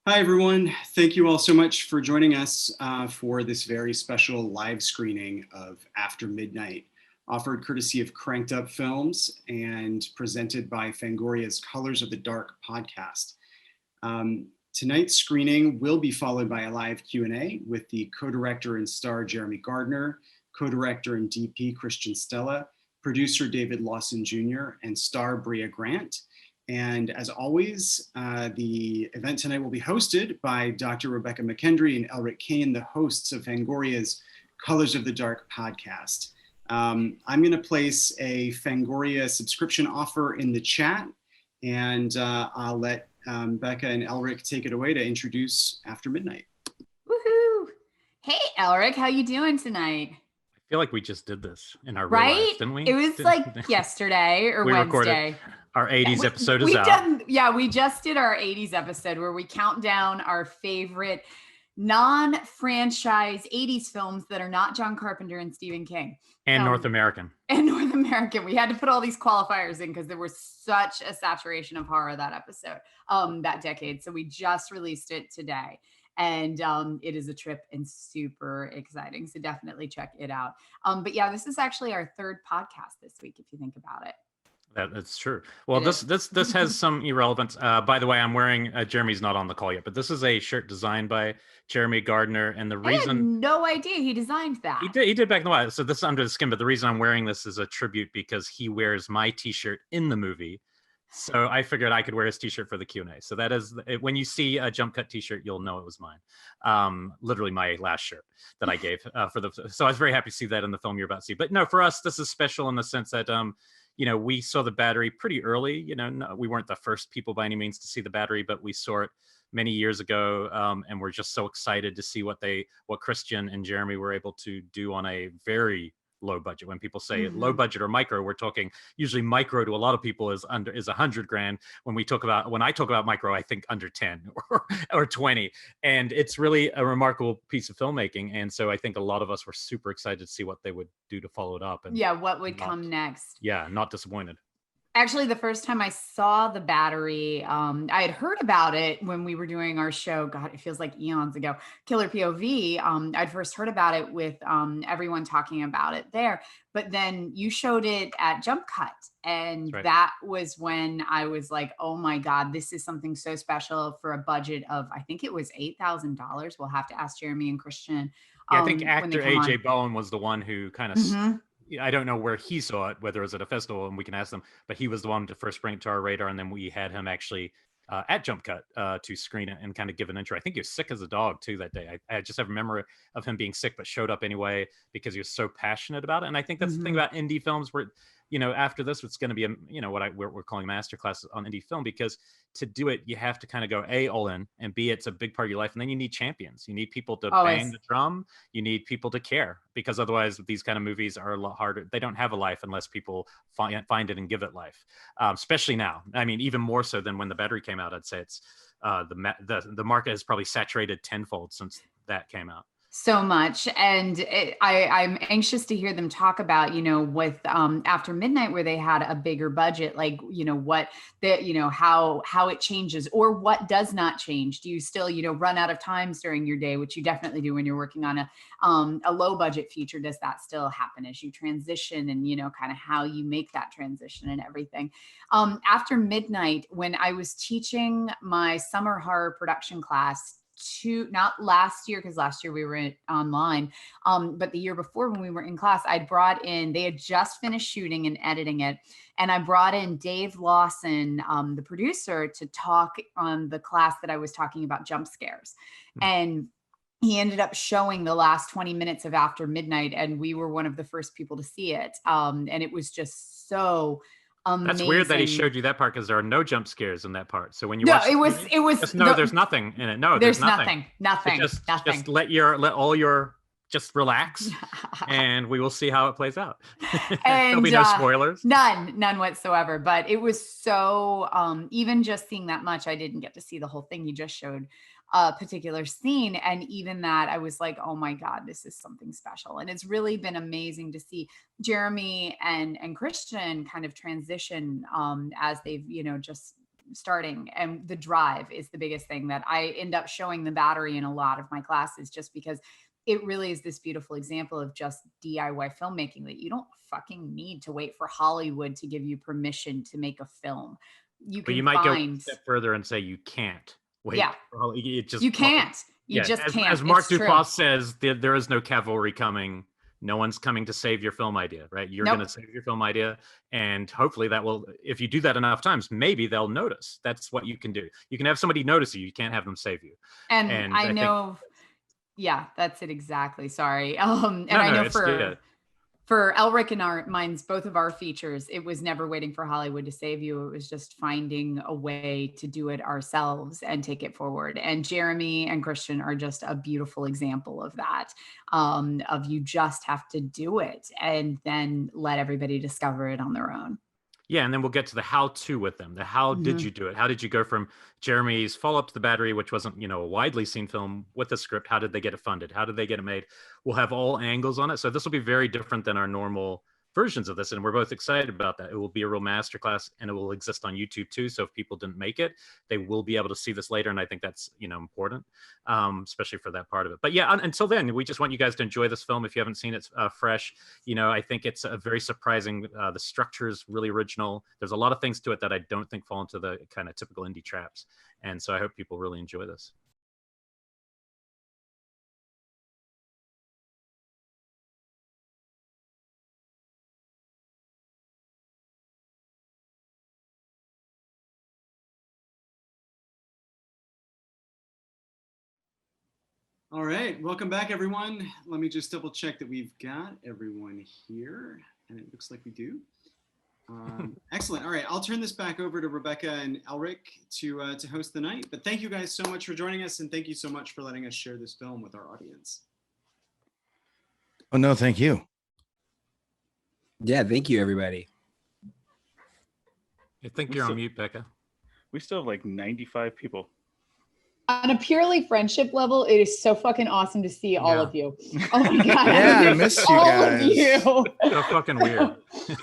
Hi, everyone. Thank you all so much for joining us for this very special live screening of After Midnight, offered courtesy of Cranked Up Films and presented by Fangoria's Colors of the Dark podcast. Tonight's screening will be followed by a live Q&A with the co-director and star Jeremy Gardner, co-director and DP Christian Stella, producer David Lawson Jr., and star Brea Grant. And as always, the event tonight will be hosted by Dr. Rebekah McKendry and Elric, Kane, the hosts of Fangoria's Colors of the Dark podcast. I'm going to place a Fangoria subscription offer in the chat, and I'll let Becca and Elric take it away to introduce After Midnight. Woohoo! Hey, Elric, how you doing tonight? I feel like we just did this in our real lives, didn't we? It was like yesterday or Wednesday. Recorded our 80s episode is out. We just did our 80s episode where we count down our favorite non-franchise 80s films that are not John Carpenter and Stephen King. And North American. And North American. We had to put all these qualifiers in because there was such a saturation of horror that episode, that decade. So we just released it today. And it is a trip and super exciting. So definitely check it out. But yeah, this is actually our third podcast this week, if you think about it. That's true. Well, this has some irrelevance. By the way, I'm wearing, Jeremy's not on the call yet, but this is a shirt designed by Jeremy Gardner. And the reason— I had no idea he designed that. He did back in the while. So this is Under the Skin, but the reason I'm wearing this is a tribute because he wears my t-shirt in the movie. So I figured I could wear his t-shirt for the Q&A. So that is, when you see a Jump Cut t-shirt, you'll know it was mine. Literally my last shirt that I gave so I was very happy to see that in the film you're about to see. But no, for us, this is special in the sense that, we saw The Battery pretty early. No, we weren't the first people by any means to see The Battery, but we saw it many years ago. And we're just so excited to see what Christian and Jeremy were able to do on a very low budget. When people say low budget or micro, we're talking usually micro to a lot of people is $100,000. When I talk about micro, I think under 10 or 20. And it's really a remarkable piece of filmmaking. And so I think a lot of us were super excited to see what they would do to follow it up. And what would come next. Yeah, not disappointed. Actually, the first time I saw The Battery, I had heard about it when we were doing our show. God, it feels like eons ago. Killer POV. I'd first heard about it with everyone talking about it there. But then you showed it at Jump Cut. And that was when I was like, oh my God, this is something so special for a budget of, I think it was $8,000. We'll have to ask Jeremy and Christian. Yeah, I think actor AJ Bowen was the one who kind of... I don't know where he saw it, whether it was at a festival, and we can ask them, but he was the one to first bring it to our radar. And then we had him actually at Jump Cut to screen it and kind of give an intro. I think he was sick as a dog too that day. I just have a memory of him being sick, but showed up anyway because he was so passionate about it. And I think that's the thing about indie films where, after this, it's going to be we're calling masterclass on indie film, because to do it, you have to kind of go A, all in, and B, it's a big part of your life. And then you need champions. You need people to bang the drum. You need people to care, because otherwise these kind of movies are a lot harder. They don't have a life unless people find it and give it life, especially now. I mean, even more so than when The Battery came out. I'd say it's the market has probably saturated tenfold since that came out. So much. And I'm anxious to hear them talk about, with After Midnight, where they had a bigger budget, like, how it changes or what does not change. Do you still, run out of times during your day, which you definitely do when you're working on a low budget feature? Does that still happen as you transition, and, kind of how you make that transition and everything? After Midnight, when I was teaching my summer horror production class, not last year, because last year we were online, but the year before when we were in class, they had just finished shooting and editing it. And I brought in Dave Lawson, the producer, to talk on the class that I was talking about jump scares. And he ended up showing the last 20 minutes of After Midnight, and we were one of the first people to see it. And it was just so amazing. That's weird that he showed you that part, because there are no jump scares in that part. So when you watch, there's nothing in it. No, there's nothing. Just just relax, and we will see how it plays out. There'll be no spoilers. None whatsoever. But it was so, even just seeing that much, I didn't get to see the whole thing. He just showed a particular scene. And even that, I was like, oh my God, this is something special. And it's really been amazing to see Jeremy and Christian kind of transition as they've, just starting, and the drive is the biggest thing that I end up showing the battery in a lot of my classes, just because it really is this beautiful example of just DIY filmmaking, that you don't fucking need to wait for Hollywood to give you permission to make a film. You But can you might go a find step further and say you can't wait. Yeah. It just, you can't. You just can't. As Mark It's true. Duplass says, there is no cavalry coming. No one's coming to save your film idea, right? You're Nope. going to save your film idea. And hopefully that will, if you do that enough times, maybe they'll notice. That's what you can do. You can have somebody notice you. You can't have them save you. And I know, yeah, that's it exactly. Sorry. And I know for Elric and mine's, both of our features, it was never waiting for Hollywood to save you. It was just finding a way to do it ourselves and take it forward. And Jeremy and Christian are just a beautiful example of that, of you just have to do it and then let everybody discover it on their own. Yeah, and then we'll get to the how-to with them. The how did you do it? How did you go from Jeremy's Fall Up to the Battery, which wasn't, a widely seen film, with a script? How did they get it funded? How did they get it made? We'll have all angles on it. So this will be very different than our normal versions of this, and we're both excited about that. It will be a real masterclass, and it will exist on YouTube too. So if people didn't make it, they will be able to see this later, and I think that's important, especially for that part of it. But yeah, until then, we just want you guys to enjoy this film. If you haven't seen it fresh, I think it's a very surprising. The structure is really original. There's a lot of things to it that I don't think fall into the kind of typical indie traps, and so I hope people really enjoy this. All right, welcome back, everyone. Let me just double check that we've got everyone here, and it looks like we do. Excellent. All right, I'll turn this back over to Rebekah and Elric to host the night. But thank you guys so much for joining us, and thank you so much for letting us share this film with our audience. Oh, no, thank you. Yeah, thank you, everybody. I think you're on mute, Becca. We still have like 95 people. On a purely friendship level, it is so fucking awesome to see all of you. Oh my God. Yeah, I miss you all guys. of you. So fucking weird.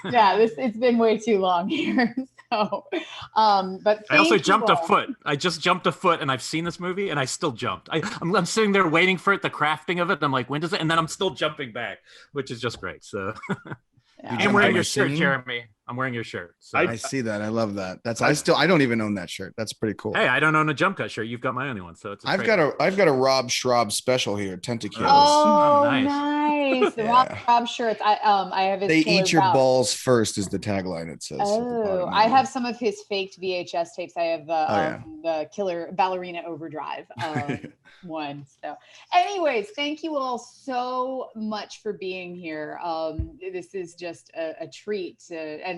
Yeah, it's been way too long here. So, but I also jumped a foot. I just jumped a foot, and I've seen this movie, and I still jumped. I'm sitting there waiting for it, the crafting of it. And I'm like, when does it? And then I'm still jumping back, which is just great. So Yeah. I'm wearing your shirt, Jeremy. I'm wearing your shirt. So I see that. I love that. I don't even own that shirt. That's pretty cool. Hey, I don't own a jump cut shirt. You've got my only one, so it's. I've got a Rob Schraub special here, Tentacules. Oh, nice. nice. The Yeah. Rob shirts. I have his They killer eat your balls. balls first is the tagline, it says. at the Oh, bottom I there. have some of his faked VHS tapes. I have the Killer Ballerina Overdrive one. So, anyways, thank you all so much for being here. This is just a treat. And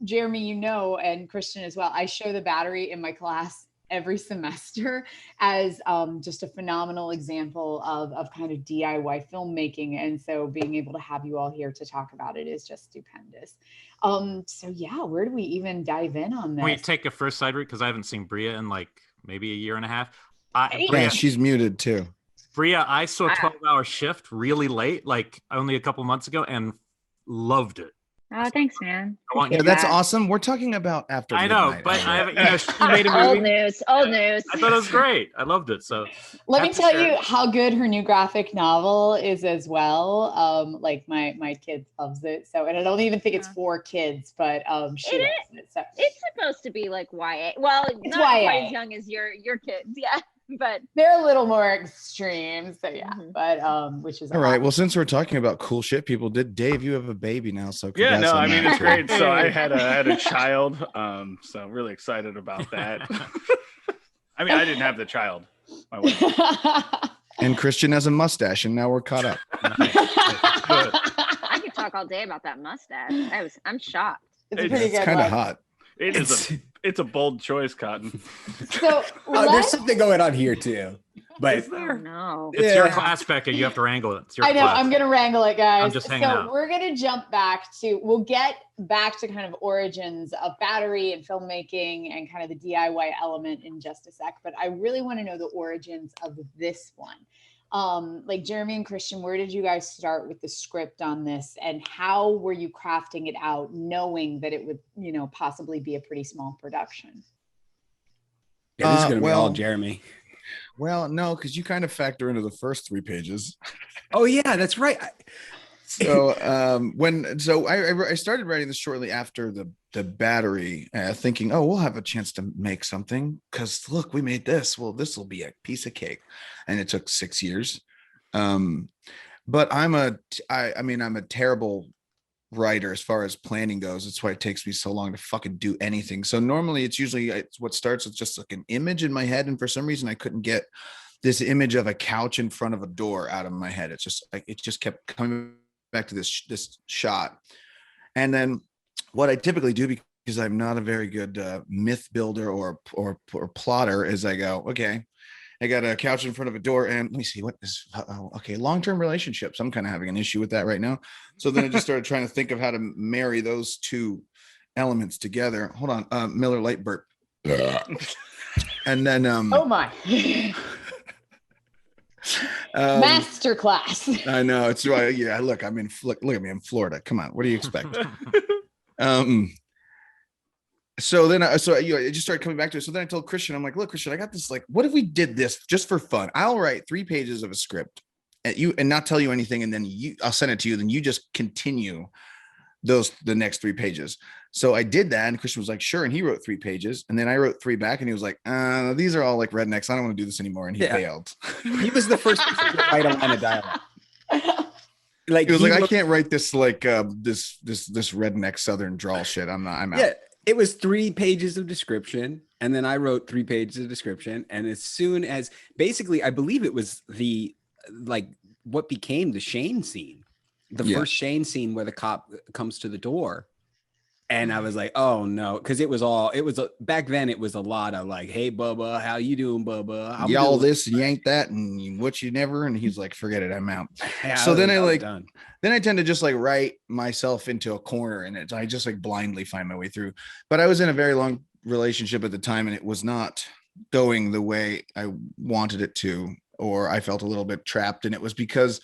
Jeremy, and Christian as well, I show the battery in my class every semester as just a phenomenal example of kind of DIY filmmaking. And so being able to have you all here to talk about it is just stupendous. So yeah, where do we even dive in on this? Can we take a first side route? Because I haven't seen Brea in like maybe a year and a half. Yeah, she's muted too. Brea, I saw a 12-hour shift really late, like only a couple months ago, and loved it. Oh, thanks, man. Yeah, that's awesome. We're talking about After I know, Midnight. but she made a movie. Old news. I thought it was great. I loved it. So let me tell you how good her new graphic novel is as well. Like my kid loves it. So, and I don't even think it's for kids, but she loves it. So it's supposed to be like YA. Well, It's not YA. quite as young as your kids, yeah. But they're a little more extreme. So yeah, but which is All right. Well, since we're talking about cool shit people did, Dave, you have a baby now, so Yeah, congrats no, on I mean that, it's too. great. So I had a child, so I'm really excited about that. I mean, I didn't have the child. My wife. And Christian has a mustache, and now we're caught up. I could talk all day about that mustache. I'm shocked. It's a pretty It's good kind of one. hot. It's a bold choice, Cotton. So There's let's- something going on here too. But Oh no. it's your Yeah. class, Becca. You have to wrangle it. It's your I know class. I'm gonna wrangle it, guys. I'm just hanging so out. we're gonna jump back to we'll get back to kind of origins of battery and filmmaking and kind of the DIY element in just a sec, but I really want to know the origins of this one. Like Jeremy and Christian, where did you guys start with the script on this, and how were you crafting it out, knowing that it would, possibly be a pretty small production? Yeah, this is gonna be all well- Jeremy. Well, no, because you kind of factor into the first 3 pages. Oh yeah, that's right. So I started writing this shortly after the battery, thinking, oh, we'll have a chance to make something because look, we made this. Well, this will be a piece of cake, and it took 6 years. But I'm a terrible writer as far as planning goes. That's why it takes me so long to fucking do anything. So normally it's what starts with just like an image in my head, and for some reason I couldn't get this image of a couch in front of a door out of my head. It's just like it just kept coming back to this shot. And then what I typically do, because I'm not a very good myth builder or plotter, is I go, okay, I got a couch in front of a door, and let me see what is okay, long-term relationships. I'm kind of having an issue with that right now. So then I just started trying to think of how to marry those 2 elements together. Hold on, Miller Lite burp. And then Oh my. Masterclass. I know it's right. Yeah, look at me, I'm Florida. Come on, what do you expect? So then I just started coming back to it. So then I told Christian, I'm like, look, Christian, I got this, like, what if we did this just for fun? I'll write 3 pages of a script and not tell you anything, and then I'll send it to you, then you just continue the next 3 pages. So I did that, and Christian was like, sure, and he wrote 3 pages, and then I wrote 3 back, and he was like, these are all like rednecks, I don't want to do this anymore, and he bailed. He was the first person to write a line of dialogue. Like he was like, I can't write this like this redneck Southern drawl shit. I'm out. Yeah, it was 3 pages of description, and then I wrote 3 pages of description, and as soon as basically, I believe it was what became the Shane scene, the first Shane scene where the cop comes to the door. And I was like, oh no, because back then it was a lot of like, hey Bubba, how you doing, Bubba? Y'all this, you ain't that, and what you never, and he's like, forget it, I'm out. Yeah, so then I tend to just like write myself into a corner, and I just like blindly find my way through. But I was in a very long relationship at the time, and it was not going the way I wanted it to, or I felt a little bit trapped. And it was because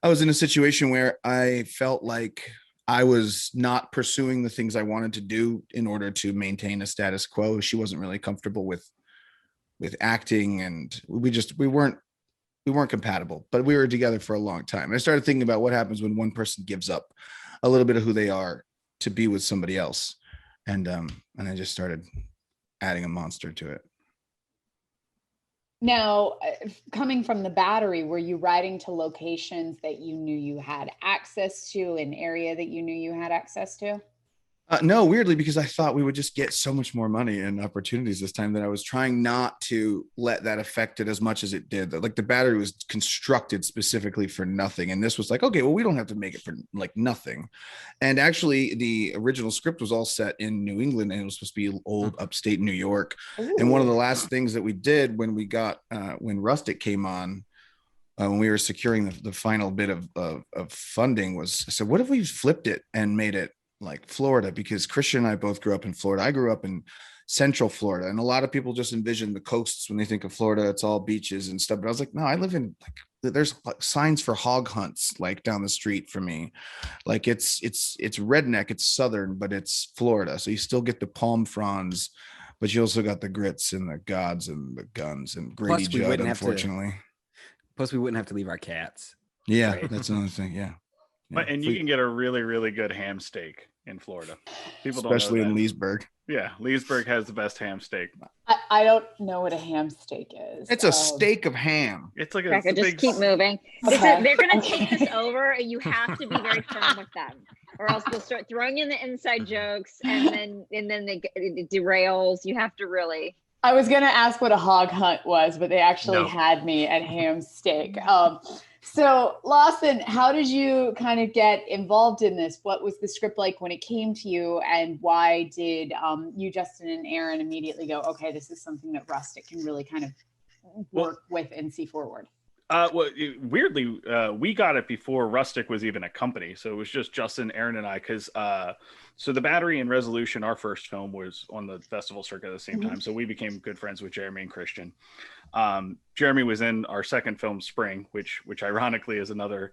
I was in a situation where I felt like I was not pursuing the things I wanted to do in order to maintain a status quo. She wasn't really comfortable with acting, and we weren't compatible, but we were together for a long time. And I started thinking about what happens when one person gives up a little bit of who they are to be with somebody else. And I just started adding a monster to it. Now, coming from the battery, were you writing to locations that you knew you had access to, an area that you knew you had access to? No, weirdly, because I thought we would just get so much more money and opportunities this time, that I was trying not to let that affect it as much as it did. Like the battery was constructed specifically for nothing. And this was like, okay, well, we don't have to make it for like nothing. And actually the original script was all set in New England, and it was supposed to be old upstate New York. Ooh. And one of the last things that we did when we got, when Rustic came on, when we were securing the final bit of funding was, so what if we flipped it and made it like Florida? Because Christian and I both grew up in Florida. I grew up in Central Florida, and a lot of people just envision the coasts when they think of Florida. It's all beaches and stuff. But I was like, no, I live in like, there's signs for hog hunts like down the street from me. Like it's redneck, it's Southern, but it's Florida. So you still get the palm fronds, but you also got the grits and the gods and the guns and Grady Judd, unfortunately. Plus we wouldn't have to leave our cats. Yeah, right? That's another thing. Yeah. And you can get a really, really good ham steak in Florida. People especially don't know in that. Leesburg. Yeah, Leesburg has the best ham steak. I don't know what a ham steak is. It's a steak of ham. It's like Rebekah, just keep moving. Okay. They're going to take this over, and you have to be very firm with them, or else they'll start throwing in the inside jokes, and then it derails. You have to really. I was going to ask what a hog hunt was, but they actually had me at ham steak. So Lawson, how did you kind of get involved in this? What was the script like when it came to you, and why did you, Justin, and Aaron immediately go, okay, this is something that Rustic can really kind of work with and see forward? Weirdly, we got it before Rustic was even a company. So it was just Justin, Aaron, and I, because so The Battery and Resolution, our first film, was on the festival circuit at the same time. So we became good friends with Jeremy and Christian. Jeremy was in our second film, Spring, which ironically is another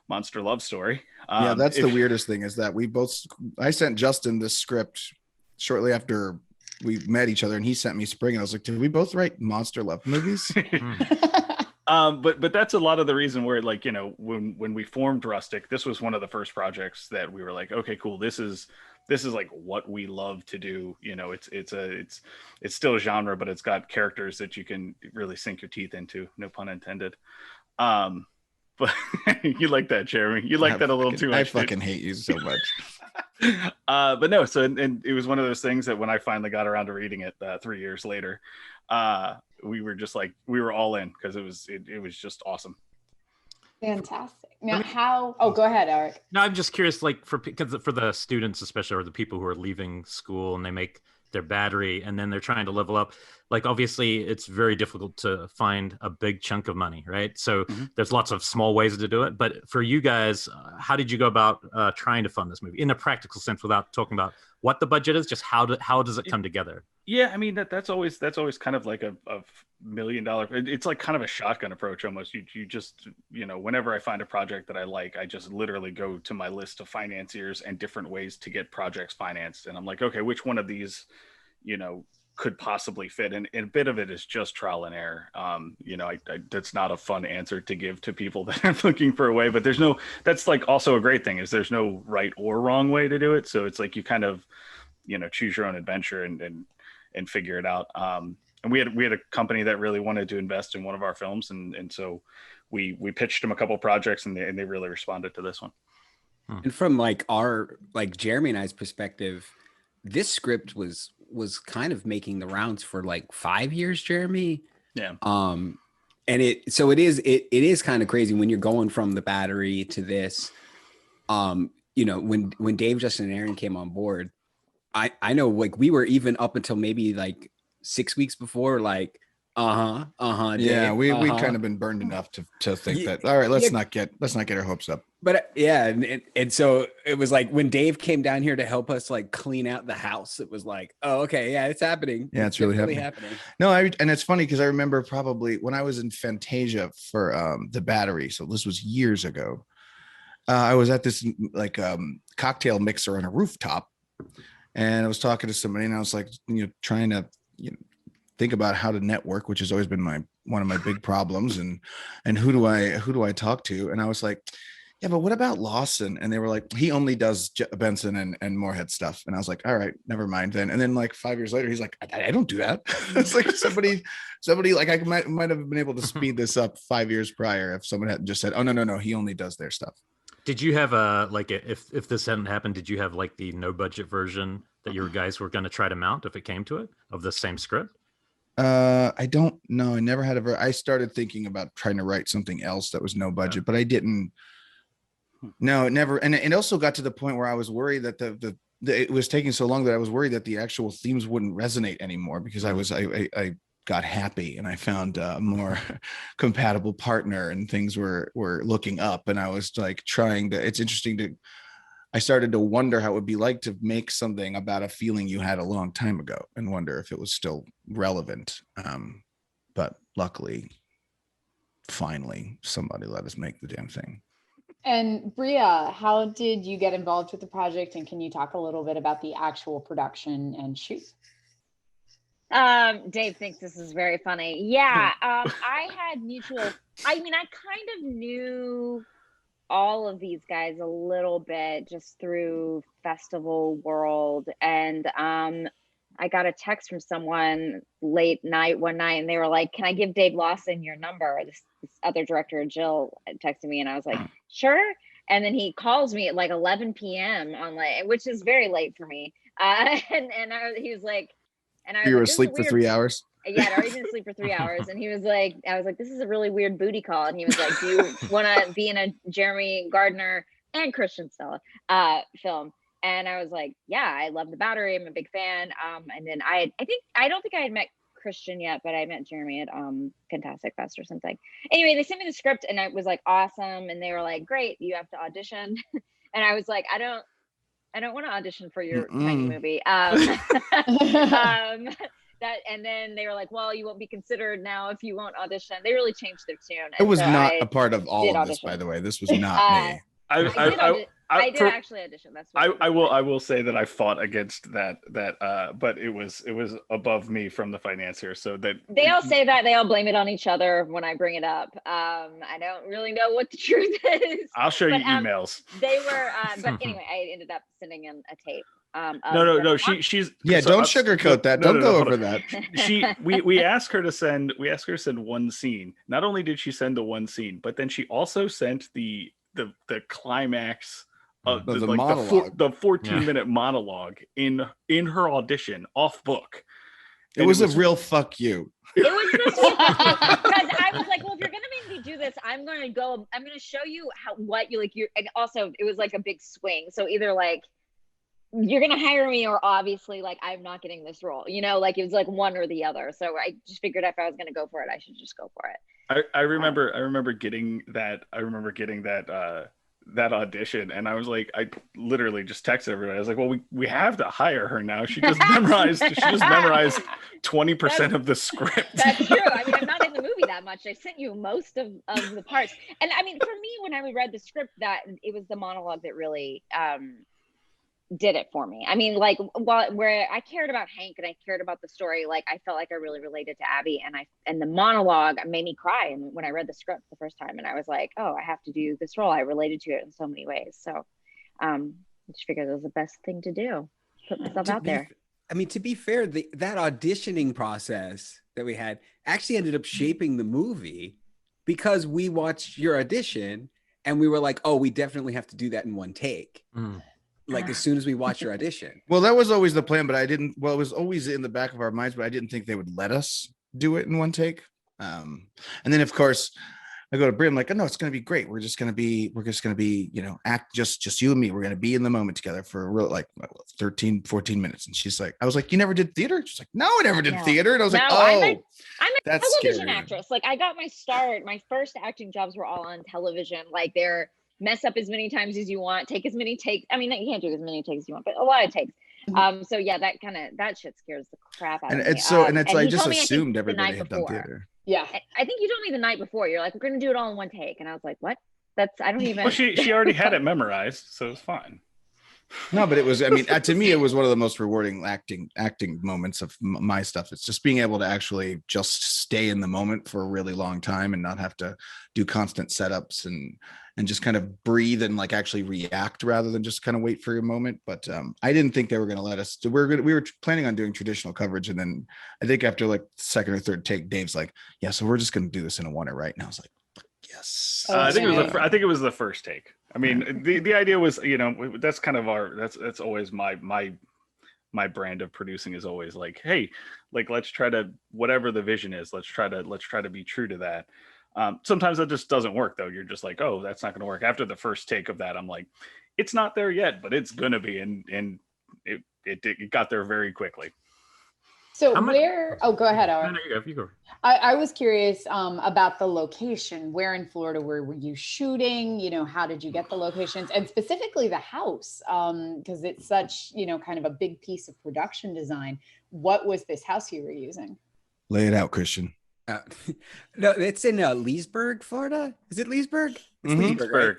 monster love story. Yeah, that's the weirdest thing, is that I sent Justin this script shortly after we met each other, and he sent me Spring, and I was like, did we both write monster love movies? But that's a lot of the reason where, like, you know, when we formed Rustic, this was one of the first projects that we were like, okay, cool, this is like what we love to do. You know, it's still a genre, but it's got characters that you can really sink your teeth into, no pun intended. But you like that, Jeremy? You like that a little too much. I fucking hate you so much. But no, so and it was one of those things that when I finally got around to reading it 3 years later, we were just like, we were all in, because it was just awesome. Fantastic. Now, go ahead, Elric. No, I'm just curious, like because for the students especially, or the people who are leaving school and they make their battery and then they're trying to level up, like obviously it's very difficult to find a big chunk of money, right? So there's lots of small ways to do it, but for you guys, how did you go about trying to fund this movie in a practical sense, without talking about what the budget is? Just how does it come together? Yeah, I mean that's always kind of like a $1 million. It's like kind of a shotgun approach almost. You just, you know, whenever I find a project that I like, I just literally go to my list of financiers and different ways to get projects financed, and I'm like, okay, which one of these, you know, could possibly fit? And a bit of it is just trial and error. You know, that's not a fun answer to give to people that are looking for a way, but that's like also a great thing, is there's no right or wrong way to do it. So it's like you kind of, you know, choose your own adventure and figure it out. And we had a company that really wanted to invest in one of our films, and so we pitched them a couple projects, and they really responded to this one. And from like Jeremy and I's perspective, this script was kind of making the rounds for like 5 years, Jeremy. Yeah. And it is kind of crazy when you're going from the battery to this. You know, when Dave, Justin, and Aaron came on board, I know, like, we were even up until maybe like 6 weeks before, like, yeah, we'd kind of been burned enough to think that, all right, let's not get our hopes up. But yeah, and so it was like when Dave came down here to help us like clean out the house, it was like, oh, okay, yeah, it's happening. Yeah, it's really happening. No, and it's funny because I remember probably when I was in Fantasia for the battery, so this was years ago. I was at this like cocktail mixer on a rooftop, and I was talking to somebody, and I was like, you know, trying to, you know, think about how to network, which has always been one of my big problems, and who do I talk to? And I was like, yeah, but what about Lawson? And they were like, he only does Benson and Moorhead stuff. And I was like, all right, never mind then. And then like 5 years later, he's like, I don't do that. It's like somebody like, I might have been able to speed this up 5 years prior if someone had just said, oh, no, he only does their stuff. Did you have if this hadn't happened, did you have like the no budget version that your guys were going to try to mount if it came to it, of the same script? I don't know. I never had I started thinking about trying to write something else that was no budget, but I didn't. No, it never. And it also got to the point where I was worried that it was taking so long that I was worried that the actual themes wouldn't resonate anymore, because I got happy and I found a more compatible partner, and things were looking up, and I was like it's interesting I started to wonder how it would be like to make something about a feeling you had a long time ago, and wonder if it was still relevant. But luckily, finally, somebody let us make the damn thing. And Brea, how did you get involved with the project? And can you talk a little bit about the actual production and shoot? Dave thinks this is very funny. Yeah, I kind of knew all of these guys a little bit just through festival world. And I got a text from someone late night one night, and they were like, can I give Dave Lawson your number? This other director, Jill, texted me, and I was like, sure. And then he calls me at like 11 p.m. which is very late for me. He was like, and I was, you were asleep for 3 hours? Yeah, I'd already been asleep for 3 hours. And he was like, I was like, this is a really weird booty call. And he was like, do you want to be in a Jeremy Gardner and Christian Stella film? And I was like, yeah, I love the battery. I'm a big fan. And then I don't think I had met Christian yet, but I met Jeremy at Fantastic Fest or something. Anyway, they sent me the script, and it was like awesome. And they were like, great, you have to audition. And I was like, I don't want to audition for your tiny movie. And then they were like, well, you won't be considered now if you won't audition. They really changed their tune. It was not a part of all of this, by the way. This was not me. I did actually audition. That's what I will say that I fought against that, but it was above me from the financier. So that they all say that, they all blame it on each other when I bring it up. I don't really know what the truth is. I'll show you emails. They were, but anyway, I ended up sending in a tape. No. She's don't sugarcoat that. Don't go over that. We asked her to send one scene. Not only did she send the one scene, but then she also sent the climax of the monologue, the 14-minute monologue in her audition off book. It was a real fuck you. It was because I was like, well, if you're gonna make me do this, I'm gonna show you what you like. And also it was like a big swing. So either like you're gonna hire me, or obviously like I'm not getting this role. Like it was like one or the other. So I just figured if I was gonna go for it, I should just go for it. I remember getting that. That audition, and I was like, I literally just texted everybody. I was like, well, we have to hire her now. She just memorized 20% of the script. That's true. I mean, I'm not in the movie that much. I sent you most of the parts. And I mean, for me, when I read the script, that it was the monologue that really did it for me. I mean, like, where I cared about Hank and I cared about the story, like I felt like I really related to Abby, and the monologue made me cry. And when I read the script the first time, and I was like, oh, I have to do this role. I related to it in so many ways. So I just figured it was the best thing to do. Put myself out there. I mean, to be fair, that auditioning process that we had actually ended up shaping the movie, because we watched your audition and we were like, oh, we definitely have to do that in one take. Like as soon as we watched your audition. Well, that was always the plan, but it was always in the back of our minds, but I didn't think they would let us do it in one take. And then of course I go to Brea, I'm like, oh no, it's going to be great. We're just going to be, act just you and me. We're going to be in the moment together for a real, 13, 14 minutes. And she's like, I was like, you never did theater? She's like, no, I never did theater. And I was like, oh, I'm a that's television scary. actress. Like I got my first acting jobs were all on television. Like they're mess up as many times as you want, take as many takes. I mean, you can't do as many takes as you want, but a lot of takes. So yeah, that shit scares the crap out of me. And I just assumed everybody had done theater. Yeah. I think you told me the night before, you're like, we're going to do it all in one take. And I was like, what? I don't even. Well, she already had it memorized, so it was fine. No, but it was, I mean, to me, it was one of the most rewarding acting moments of my stuff. It's just being able to actually just stay in the moment for a really long time and not have to do constant setups and just kind of breathe and like actually react rather than just kind of wait for your moment. But I didn't think they were going to let us. We were planning on doing traditional coverage, and then I think after like second or third take, Dave's like, "Yeah, so we're just going to do this in a one, right?" And I was like, "Yes." I think it was the first take. I mean, the idea was, that's kind of that's always my brand of producing is always like, hey, like let's try to, whatever the vision is, let's try to be true to that. Sometimes that just doesn't work though. You're just like, oh, that's not going to work. After the first take of that, I'm like, it's not there yet, but it's going to be, and it got there very quickly. So go ahead, Elric. No, you go. I was curious about the location. Where in Florida were you shooting? How did you get the locations, and specifically the house? Because it's such, kind of a big piece of production design. What was this house you were using? Lay it out, Christian. No, it's in Leesburg, Florida. Is it Leesburg? It's Leesburg, right?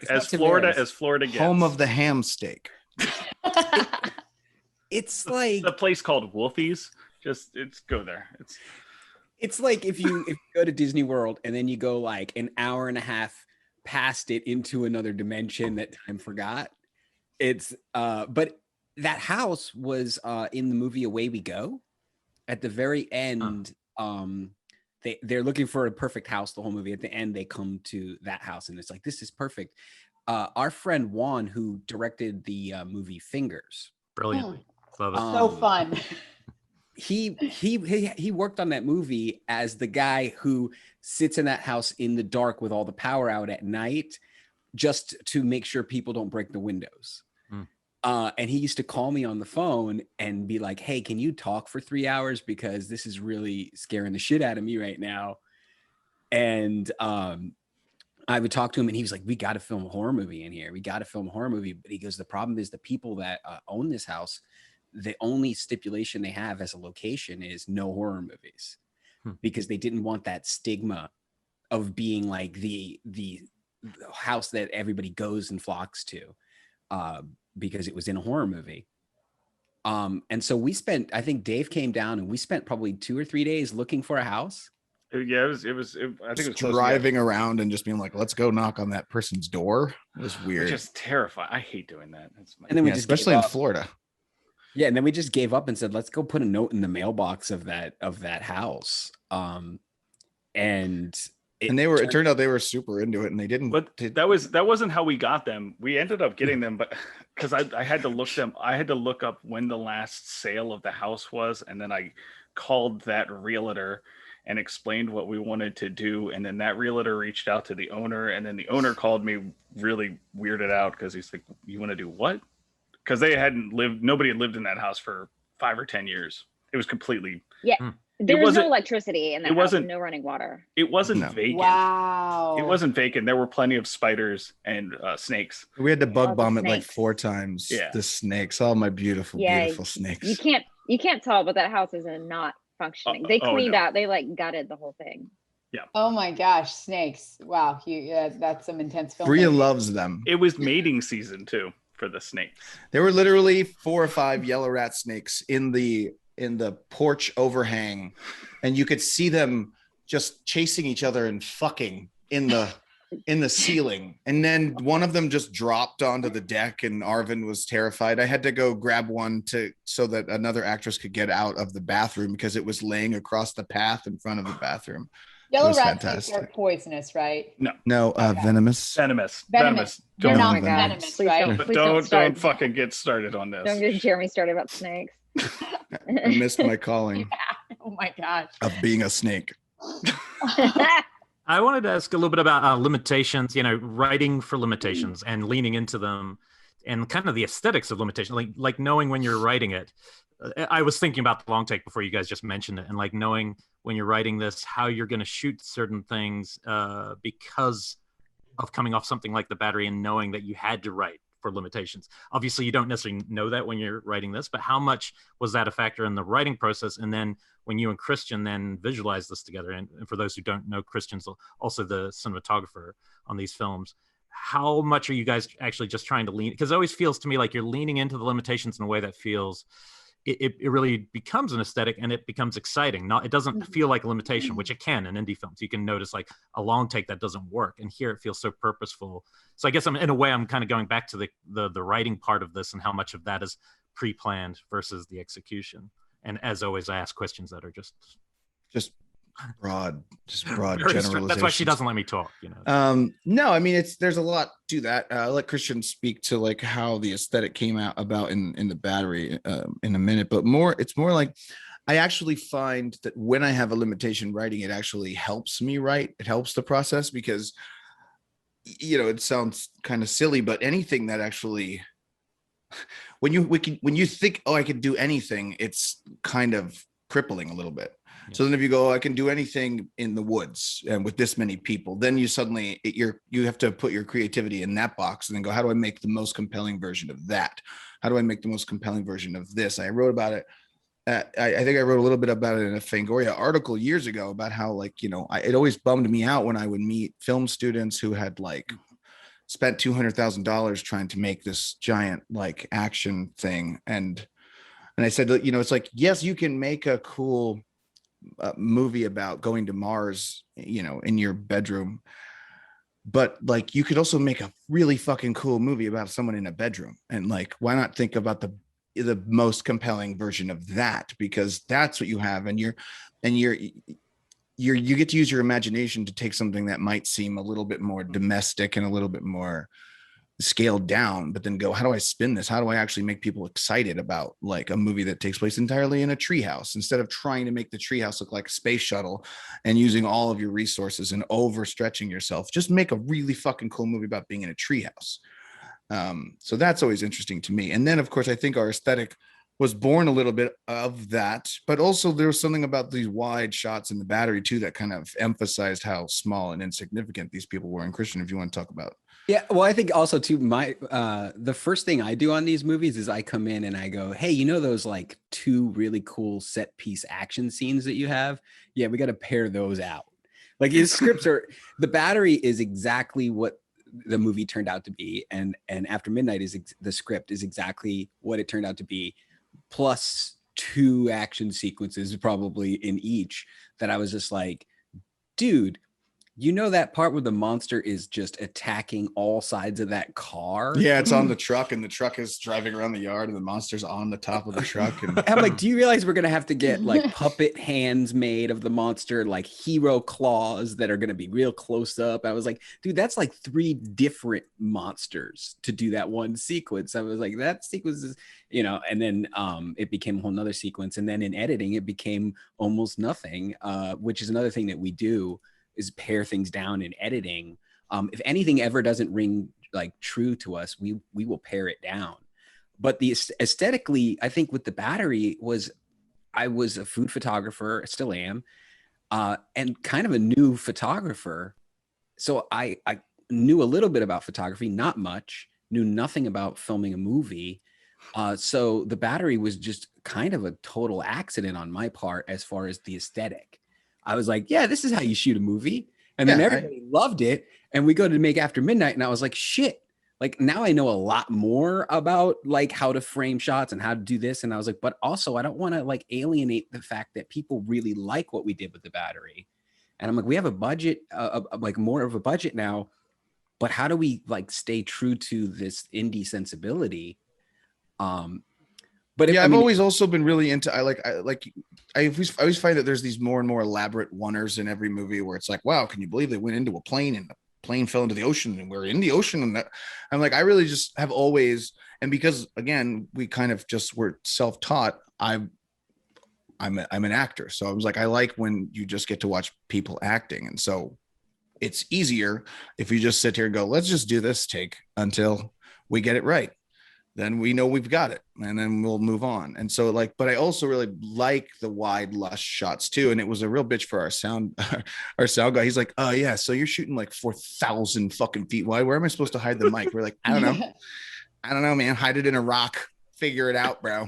As Florida gets. Home of the ham steak. It's like a place called Wolfie's. Go there. It's like if you go to Disney World and then you go like an hour and a half past it into another dimension that time forgot. It's but that house was in the movie Away We Go. At the very end, they're looking for a perfect house the whole movie. At the end, they come to that house and it's like, this is perfect. Our friend Juan, who directed the movie Fingers, brilliantly, love it. So fun. He worked on that movie as the guy who sits in that house in the dark with all the power out at night, just to make sure people don't break the windows. And he used to call me on the phone and be like, hey, can you talk for 3 hours? Because this is really scaring the shit out of me right now. And I would talk to him and he was like, we got to film a horror movie in here. We got to film a horror movie. But he goes, the problem is the people that own this house, the only stipulation they have as a location is no horror movies, because they didn't want that stigma of being like the house that everybody goes and flocks to. because it was in a horror movie. And so I think Dave came down and we spent probably 2 or 3 days looking for a house. Yeah, I think it was close to driving around and just being like, let's go knock on that person's door. It was weird. Just terrifying. I hate doing that. And then we especially in Florida. Yeah, and then we just gave up and said, let's go put a note in the mailbox of that house. And it turned out they were super into it, and they didn't. But that wasn't how we got them. We ended up getting them, but because I had to look up when the last sale of the house was, and then I called that realtor and explained what we wanted to do, and then that realtor reached out to the owner, and then the owner called me really weirded out because he's like, "You want to do what?" Because nobody had lived in that house for 5 or 10 years. It was completely There was no electricity in that house, no running water. It wasn't vacant. Wow. It wasn't vacant. There were plenty of spiders and snakes. We had to bug bomb it like 4 times. Yeah. The snakes, all my beautiful snakes. You can't tell, but that house is not functioning. They cleaned out. They like gutted the whole thing. Yeah. Oh my gosh, snakes! Wow, that's some intense film. Brea loves them. It was mating season too for the snakes. There were literally 4 or 5 yellow rat snakes in the porch overhang, and you could see them just chasing each other and fucking in the ceiling. And then one of them just dropped onto the deck, and Arvin was terrified. I had to go grab one so that another actress could get out of the bathroom because it was laying across the path in front of the bathroom. Yellow rat snakes are poisonous, right? No, venomous. Venomous. They're not God. venomous, Please right? Don't fucking get started on this. Don't get Jeremy started about snakes. I missed my calling. Yeah. Oh my gosh. Of being a snake. I wanted to ask a little bit about limitations, writing for limitations and leaning into them, and kind of the aesthetics of limitation, like knowing when you're writing it. I was thinking about the long take before you guys just mentioned it, and like knowing when you're writing this, how you're going to shoot certain things because of coming off something like The Battery and knowing that you had to write for limitations. Obviously, you don't necessarily know that when you're writing this, but how much was that a factor in the writing process? And then when you and Christian then visualize this together, and for those who don't know, Christian's also the cinematographer on these films. How much are you guys actually just trying to lean? Because it always feels to me like you're leaning into the limitations in a way that feels it really becomes an aesthetic, and it becomes exciting. It doesn't feel like a limitation, which it can in indie films. You can notice like a long take that doesn't work, and here it feels so purposeful. So I guess in a way I'm kind of going back to the writing part of this and how much of that is pre-planned versus the execution. And as always, I ask questions that are just broad generalizations. That's why she doesn't let me talk. No, I mean there's a lot to that. I'll let Christian speak to like how the aesthetic came about in The Battery in a minute, but it's more like I actually find that when I have a limitation writing, it actually helps me write. It helps the process because it sounds kind of silly, but anything that actually when you think, oh, I could do anything, it's kind of crippling a little bit. So then if you go, I can do anything in the woods and with this many people, then you suddenly you have to put your creativity in that box and then go, how do I make the most compelling version of that? How do I make the most compelling version of this? I wrote about it. I think I wrote a little bit about it in a Fangoria article years ago about how it always bummed me out when I would meet film students who had like spent $200,000 trying to make this giant like action thing. And I said, it's like, yes, you can make a cool movie about going to Mars, in your bedroom, but like you could also make a really fucking cool movie about someone in a bedroom, and like why not think about the most compelling version of that, because that's what you have, and you get to use your imagination to take something that might seem a little bit more domestic and a little bit more scaled down, but then go, how do I spin this? How do I actually make people excited about like a movie that takes place entirely in a treehouse, instead of trying to make the treehouse look like a space shuttle and using all of your resources and overstretching yourself? Just make a really fucking cool movie about being in a treehouse. So that's always interesting to me. And then of course, I think our aesthetic was born a little bit of that, but also there was something about these wide shots in The Battery too that kind of emphasized how small and insignificant these people were. And Christian, if you want to talk about. Yeah, well, I think also too, the first thing I do on these movies is I come in and I go, hey, those like 2 really cool set piece action scenes that you have? Yeah, we got to pair those out. Like his scripts The Battery is exactly what the movie turned out to be, and After Midnight is the script is exactly what it turned out to be, plus 2 action sequences probably in each that I was just like, dude, you know that part where the monster is just attacking all sides of that car? Yeah, it's on the truck, and the truck is driving around the yard, and the monster's on the top of the truck. And I'm like, do you realize we're gonna have to get like puppet hands made of the monster, like hero claws that are gonna be real close up? I was like, dude, that's like 3 different monsters to do that one sequence. I was like, that sequence is, you know, and then it became a whole nother sequence, and then in editing it became almost nothing, which is another thing that we do, is pare things down in editing. If anything ever doesn't ring like true to us, we will pare it down. But the aesthetically, I think with the Battery was, I was a food photographer, still am, and kind of a new photographer. So I knew a little bit about photography, not much, knew nothing about filming a movie. So the Battery was just kind of a total accident on my part as far as the aesthetic. I was like, yeah, this is how you shoot a movie. And then everybody loved it. And we go to make After Midnight, and I was like, shit, like now I know a lot more about like how to frame shots and how to do this. And I was like, but also I don't want to like alienate the fact that people really like what we did with the Battery. And I'm like, we have a budget, like more of a budget now, but how do we like stay true to this indie sensibility? But yeah, I've always also been really into, I always find that there's these more and more elaborate oneers in every movie where it's like, wow, can you believe they went into a plane and the plane fell into the ocean and we're in the ocean? And that, I'm like, I really just have always, and because again, we kind of just were self-taught, I'm an actor. So I was like, I like when you just get to watch people acting. And so it's easier if you just sit here and go, let's just do this take until we get it right. Then we know we've got it, and then we'll move on. And so like, but I also really like the wide lush shots too. And it was a real bitch for our sound guy. He's like, oh yeah, so you're shooting like 4,000 fucking feet wide. Where am I supposed to hide the mic? We're like, I don't know, man. Hide it in a rock. Figure it out, bro.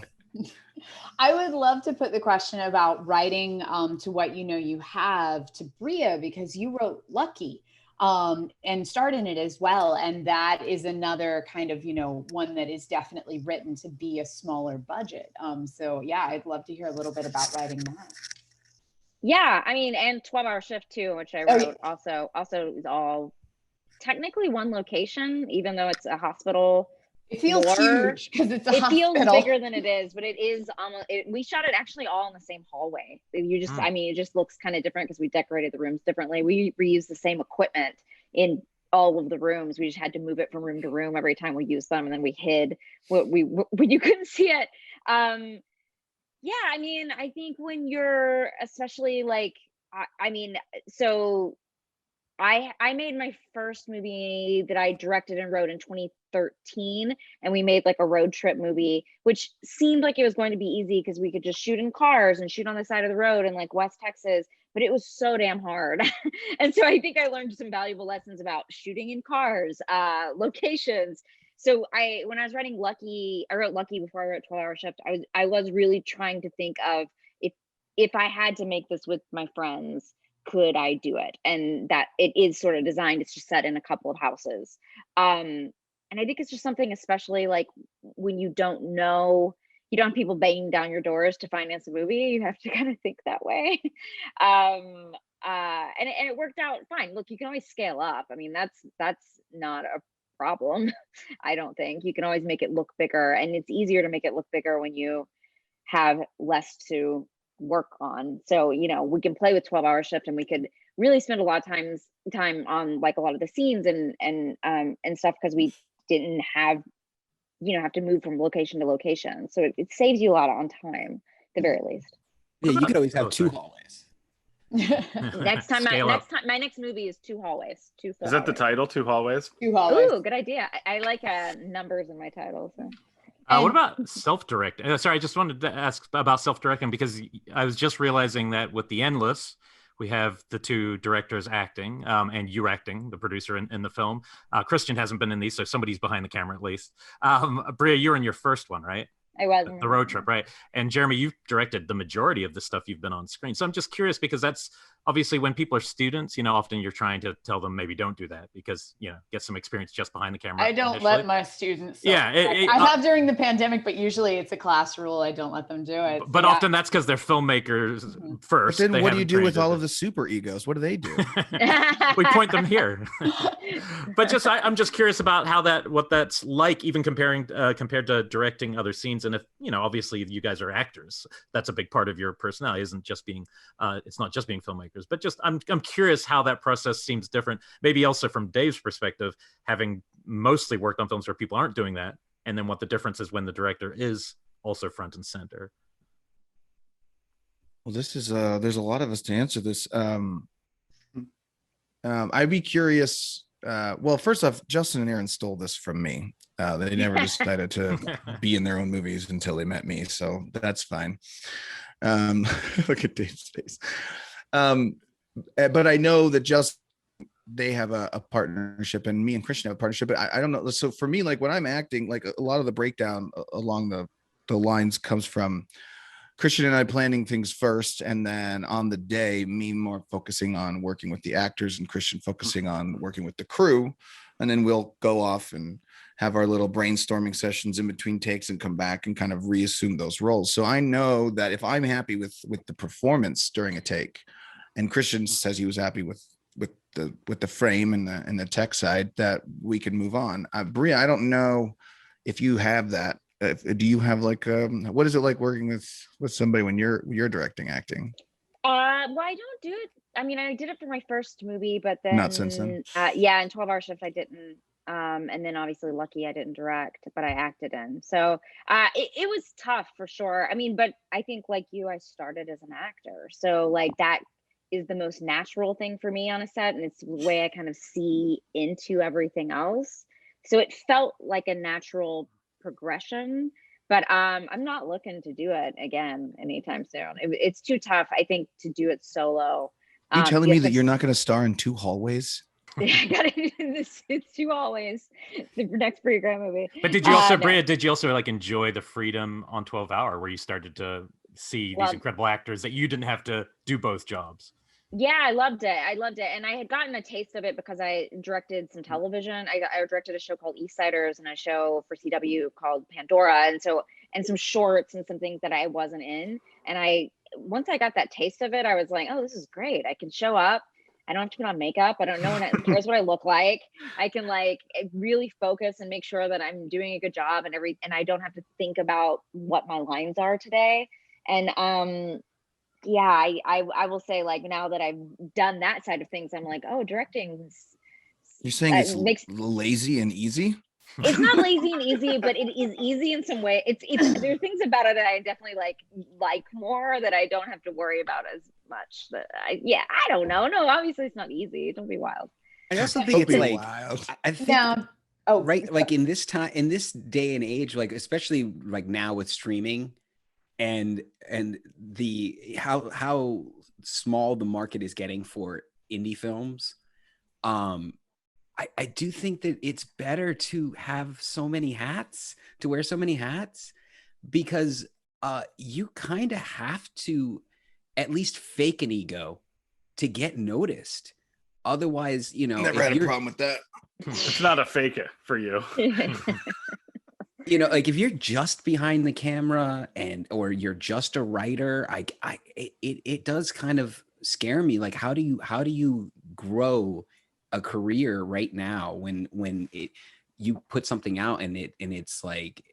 I would love to put the question about writing to what you know you have to Brea, because you wrote Lucky. And starred in it as well. And that is another kind of, you know, one that is definitely written to be a smaller budget. So yeah, I'd love to hear a little bit about writing that. Yeah, I mean, and 12-Hour Shift too, which I wrote also is all technically one location, even though it's a hospital. It feels huge because it's a hospital. It feels bigger than it is, but it is almost, we shot it actually all in the same hallway. You just, I mean, it just looks kind of different because we decorated the rooms differently. We reused the same equipment in all of the rooms. We just had to move it from room to room every time we used them. And then we hid when you couldn't see it. Yeah, I mean, I think when you're especially like, I mean, so I made my first movie that I directed and wrote in 2013, and we made like a road trip movie, which seemed like it was going to be easy because we could just shoot in cars and shoot on the side of the road in like West Texas, but it was so damn hard. And so I think I learned some valuable lessons about shooting in cars, locations. So when I was writing Lucky, I wrote Lucky before I wrote 12-Hour Shift. I was really trying to think of if I had to make this with my friends, could I do it? And that it is sort of designed, it's just set in a couple of houses. And I think it's just something, especially like when you don't know, you don't have people banging down your doors to finance a movie, you have to kind of think that way. And it worked out fine. Look, you can always scale up. I mean, that's not a problem. I don't think. You can always make it look bigger, and it's easier to make it look bigger when you have less to work on. So, you know, we can play with 12-Hour Shift, and we could really spend a lot of time on like a lot of the scenes and stuff, because we didn't have, you know, have to move from location to location. So it saves you a lot on time, at the very least. Yeah, you could always have 2 hallways. Next time, my next movie is 2 hallways. 2 full Is that hallways. the title? 2 hallways? 2 hallways. Ooh, good idea. I like numbers in my title. So. What about self-directing? Sorry, I just wanted to ask about self-directing, because I was just realizing that with The Endless, we have the 2 directors acting, and you acting, the producer in the film. Christian hasn't been in these, so somebody's behind the camera at least. Brea, you're in your first one, right? I was. The road trip, right? And Jeremy, you've directed the majority of the stuff you've been on screen. So I'm just curious, because that's obviously when people are students, often you're trying to tell them maybe don't do that because, get some experience just behind the camera. I don't let my students. I have during the pandemic, but usually it's a class rule. I don't let them do it. But often that's because they're filmmakers first. But then what do you do with all of the super egos? What do they do? We point them here. But I'm just curious about what that's like, even compared to directing other scenes. And if, obviously you guys are actors, that's a big part of your personality, isn't just being, it's not just being filmmakers. But just I'm curious how that process seems different, maybe also from Dave's perspective, having mostly worked on films where people aren't doing that, and then what the difference is when the director is also front and center. Well, this is there's a lot of us to answer this. I'd be curious. Well, first off, Justin and Aaron stole this from me. They never decided to be in their own movies until they met me, so that's fine. Look at Dave's face. But I know that they have a partnership, and me and Christian have a partnership, but I don't know. So for me, like when I'm acting, like a lot of the breakdown along the lines comes from Christian and I planning things first, and then on the day, me more focusing on working with the actors and Christian focusing on working with the crew. And then we'll go off and have our little brainstorming sessions in between takes and come back and kind of reassume those roles. So I know that if I'm happy with the performance during a take, and Christian says he was happy with the frame and the tech side, that we can move on. Brea, I don't know if you have that. Do you have like what is it like working with somebody when you're directing acting? Well, I don't do it. I mean, I did it for my first movie, but then not since then. In 12 Hour Shift I didn't. And then obviously Lucky I didn't direct, but I acted in. So it was tough for sure. I mean, but I think like you, I started as an actor. So like that is the most natural thing for me on a set, and it's the way I kind of see into everything else. So it felt like a natural progression, but I'm not looking to do it again anytime soon. It's too tough, I think, to do it solo. You telling me that you're not going to star in Two Hallways? I got it. It's 2 Hallways. The next Brea Grant movie. But did you also, Brea, did you also like enjoy the freedom on 12 Hour where you started to see these incredible actors that you didn't have to do both jobs? Yeah, I loved it. And I had gotten a taste of it because I directed some television. I directed a show called Eastsiders and a show for CW called Pandora. And some shorts and some things that I wasn't in. And once I got that taste of it, I was like, oh, this is great. I can show up. I don't have to put on makeup. I don't know who cares what I look like. I can like really focus and make sure that I'm doing a good job and I don't have to think about what my lines are today. And yeah, I will say like now that I've done that side of things, I'm like, oh, directing. You're saying it's lazy and easy? It's not lazy and easy, but it is easy in some way. It's there are things about it that I definitely like more, that I don't have to worry about as much. I don't know. No, obviously it's not easy. Don't be wild. I also think it's like wild. I think right, like in this day and age, like especially like now with streaming and the how small the market is getting for indie films. I do think that it's better to have so many hats, to wear so many hats, because you kind of have to at least fake an ego to get noticed. Otherwise, never had a problem with that. It's not a fake it for you. Like if you're just behind the camera or you're just a writer, it does kind of scare me. Like how do you grow a career right now when you put something out and it's like,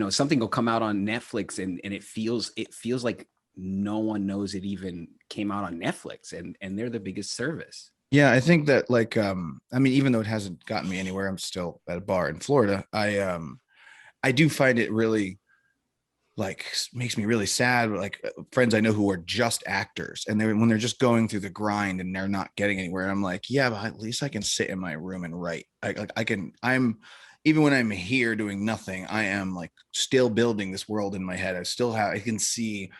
something will come out on Netflix and it feels like no one knows it even came out on Netflix and they're the biggest service. Yeah, I think that like even though it hasn't gotten me anywhere, I'm still at a bar in Florida. I do find it really like makes me really sad. Like friends I know who are just actors and when they're just going through the grind and they're not getting anywhere. And I'm like, yeah, but at least I can sit in my room and write. I'm even when I'm here doing nothing, I am like still building this world in my head. I can see,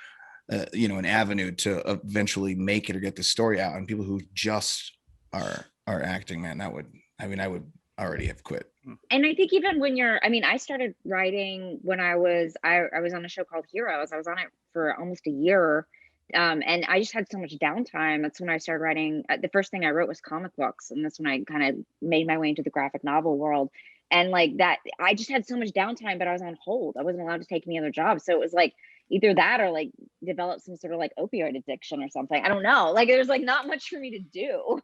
an avenue to eventually make it or get the story out. And people who just are acting, man, I would already have quit. And I think even when I started writing when I was on a show called Heroes. I was on it for almost a year. And I just had so much downtime. That's when I started writing. The first thing I wrote was comic books, and that's when I kind of made my way into the graphic novel world. And like that, I just had so much downtime, but I was on hold. I wasn't allowed to take any other job. So it was like either that or like develop some sort of like opioid addiction or something. I don't know. Like there's like not much for me to do.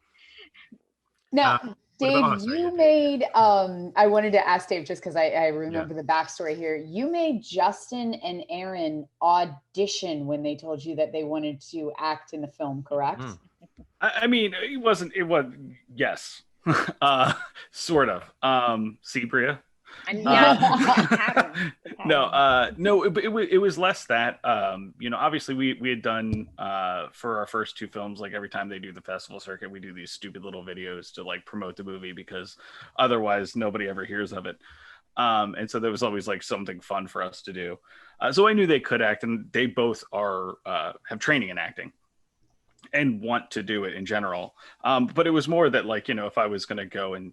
Now, Dave, you made, I wanted to ask Dave, just because I remember the backstory here. You made Justin and Aaron audition when they told you that they wanted to act in the film, correct? I mean, it was, yes. Sort of. See, Brea? No, it was less that. Obviously we had done for our first two films, like every time they do the festival circuit, we do these stupid little videos to like promote the movie because otherwise nobody ever hears of it. And so there was always like something fun for us to do. So I knew they could act, and they both have training in acting and want to do it in general. But it was more that like, if I was going to go and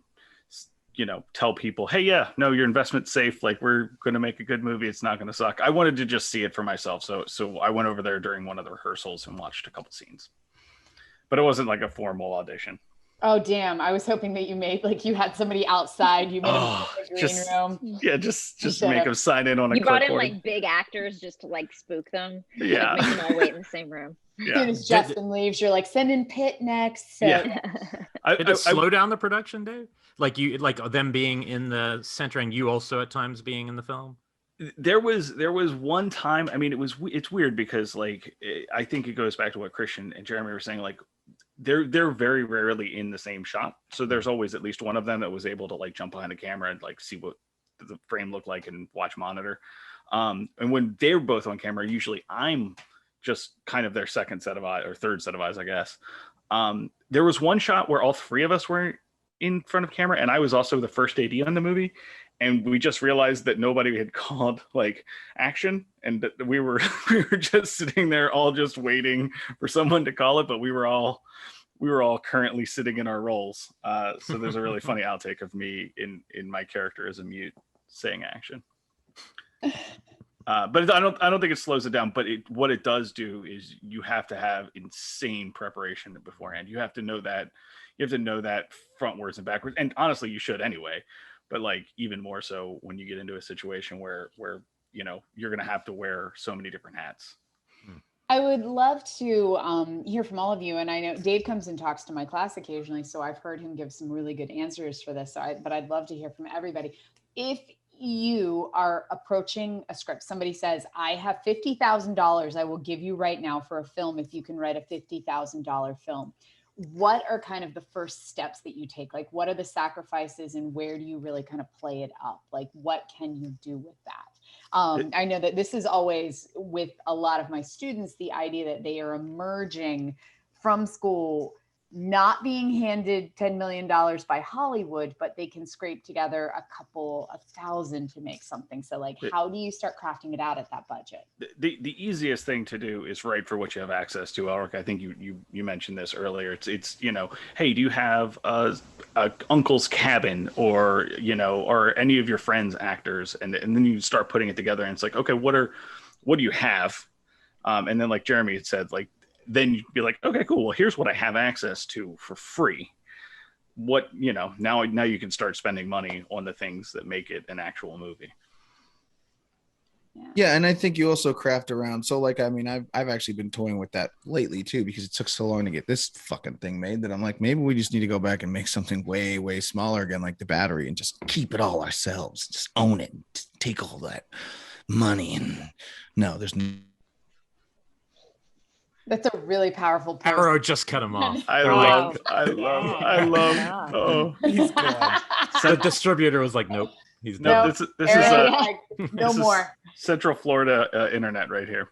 tell people, hey, your investment's safe. Like, we're going to make a good movie. It's not going to suck. I wanted to just see it for myself. So I went over there during one of the rehearsals and watched a couple scenes, but it wasn't like a formal audition. Oh, damn. I was hoping that you made, like, you had somebody outside, you made them in the green room. Yeah, just make them sign in on a clipboard. You brought in, like, big actors just to, like, spook them. Yeah. Like, make them all wait in the same room. As soon as Justin leaves, you're like, send in Pitt next. So. Yeah. Did it slow down the production, Dave? Like them being in the center and you also at times being in the film? There was one time, I mean, it's weird because like, I think it goes back to what Christian and Jeremy were saying, like, they're very rarely in the same shot. So there's always at least one of them that was able to like jump behind the camera and like see what the frame looked like and watch monitor. And when they're both on camera, usually I'm just kind of their second set of eyes or third set of eyes, I guess. There was one shot where all three of us were in front of camera, and I was also the first AD on the movie. And we just realized that nobody had called like action, and that we were just sitting there all just waiting for someone to call it, but we were all currently sitting in our roles. So there's a really funny outtake of me in my character as a mute saying action. But I don't think it slows it down. But what it does do is you have to have insane preparation beforehand. You have to know that frontwards and backwards. And honestly, you should anyway. But like even more so when you get into a situation where you're going to have to wear so many different hats. I would love to hear from all of you. And I know Dave comes and talks to my class occasionally, so I've heard him give some really good answers for this. But I'd love to hear from everybody. If you are approaching a script, somebody says, I have $50,000 I will give you right now for a film if you can write a $50,000 film. What are kind of the first steps that you take? Like, what are the sacrifices and where do you really kind of play it up? Like, what can you do with that? I know that this is always with a lot of my students, the idea that they are emerging from school, not being handed $10 million by Hollywood, but they can scrape together a couple of thousand to make something. So like, how do you start crafting it out at that budget? The easiest thing to do is write for what you have access to, Elric. I think you mentioned this earlier. It's hey, do you have a uncle's cabin or any of your friends' actors? And then you start putting it together and it's like, okay, what do you have? And then like Jeremy had said, like, then you'd be like, okay, cool. Well, here's what I have access to for free. What, now you can start spending money on the things that make it an actual movie. Yeah. And I think you also craft around. So like, I mean, I've actually been toying with that lately too, because it took so long to get this fucking thing made that I'm like, maybe we just need to go back and make something way, way smaller again, like the Battery, and just keep it all ourselves. Just own it. Just take all that money. And no, there's no. That's a really powerful post. Arrow just cut him off. I love. Oh, he's gone. So the distributor was like, nope, he's no. done. This is no more. Central Florida internet right here.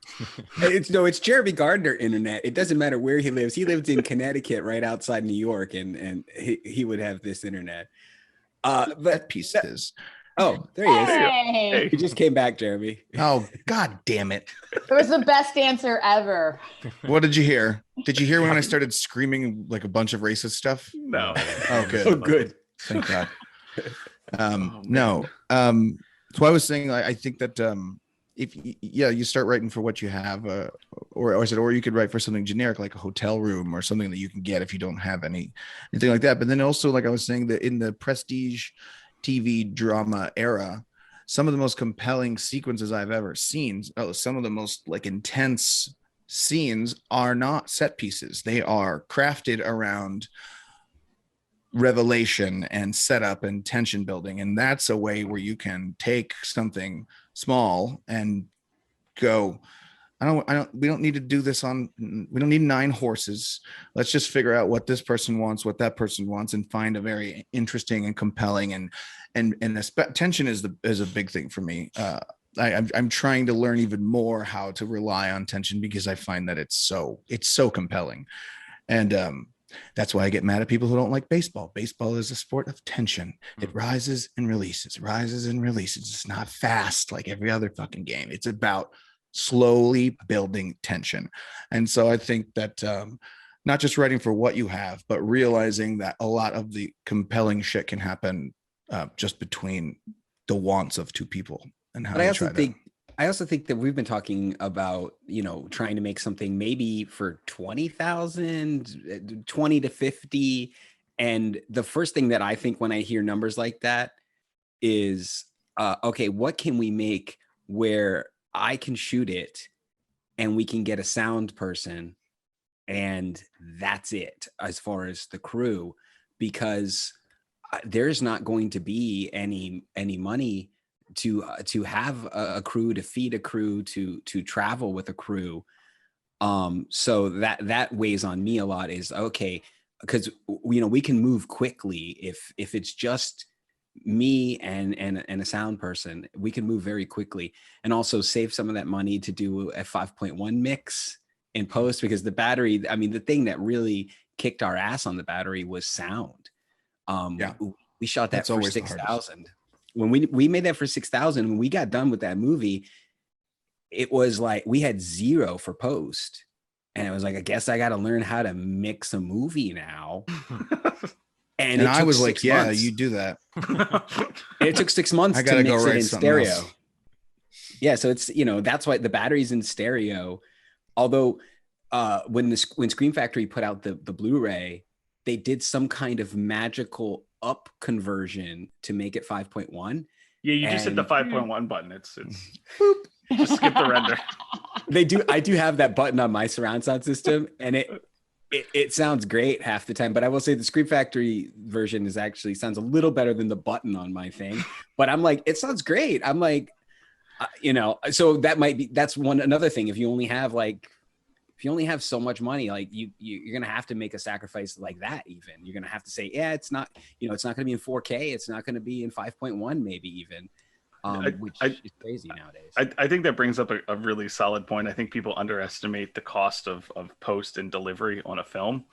It's Jeremy Gardner internet. It doesn't matter where he lives. He lives in Connecticut, right outside New York, and he would have this internet. But that piece is. Oh, there he is. Hey. He just came back, Jeremy. Oh, God damn it. It was the best answer ever. What did you hear? Did you hear when I started screaming like a bunch of racist stuff? No. Oh, good. Oh, good. Thank God. No. So I was saying, I think that if you start writing for what you have, or I said, or you could write for something generic like a hotel room or something that you can get if you don't have anything like that. But then also, like I was saying, that in the prestige TV drama era, some of the most compelling sequences I've ever seen, some of the most like intense scenes are not set pieces. They are crafted around revelation and setup and tension building. And that's a way where you can take something small and go, we don't need to do this we don't need 9 horses. Let's just figure out what this person wants, what that person wants, and find a very interesting and compelling and tension is a big thing for me. I'm trying to learn even more how to rely on tension because I find that it's so compelling. And that's why I get mad at people who don't like baseball. Baseball is a sport of tension. It rises and releases, rises and releases. It's not fast like every other fucking game. It's about slowly building tension. And so I think that not just writing for what you have, but realizing that a lot of the compelling shit can happen just between the wants of 2 people. And how I also think that we've been talking about, trying to make something maybe for 20,000, 20 to 50. And the first thing that I think when I hear numbers like that is, okay, what can we make where I can shoot it and we can get a sound person and that's it as far as the crew, because there's not going to be any money to have a crew, to feed a crew, to travel with a crew. So that weighs on me a lot, is okay, because we can move quickly if it's just me and a sound person. We can move very quickly and also save some of that money to do a 5.1 mix in post, because the battery, the thing that really kicked our ass on the battery was sound. We shot that for 6,000. When we made that for 6,000, when we got done with that movie, it was like we had 0 for post. And it was like, I guess I got to learn how to mix a movie now. And I was like, yeah, you do that. It took 6 months to mix it in stereo. Else. Yeah, so it's, that's why the battery's in stereo. Although when Scream Factory put out the Blu-ray, they did some kind of magical up conversion to make it 5.1. Yeah, you just hit the 5.1 button. It's boop. Just skip the render. I do have that button on my surround sound system, and it sounds great half the time. But I will say the Scream Factory version sounds a little better than the button on my thing. But I'm like, it sounds great. I'm like, so that's another thing. If you only have so much money, like you're gonna have to make a sacrifice like that. Even you're gonna have to say, yeah, it's not gonna be in 4K. It's not gonna be in 5.1, maybe even, which is crazy nowadays. I think that brings up a really solid point. I think people underestimate the cost of post and delivery on a film.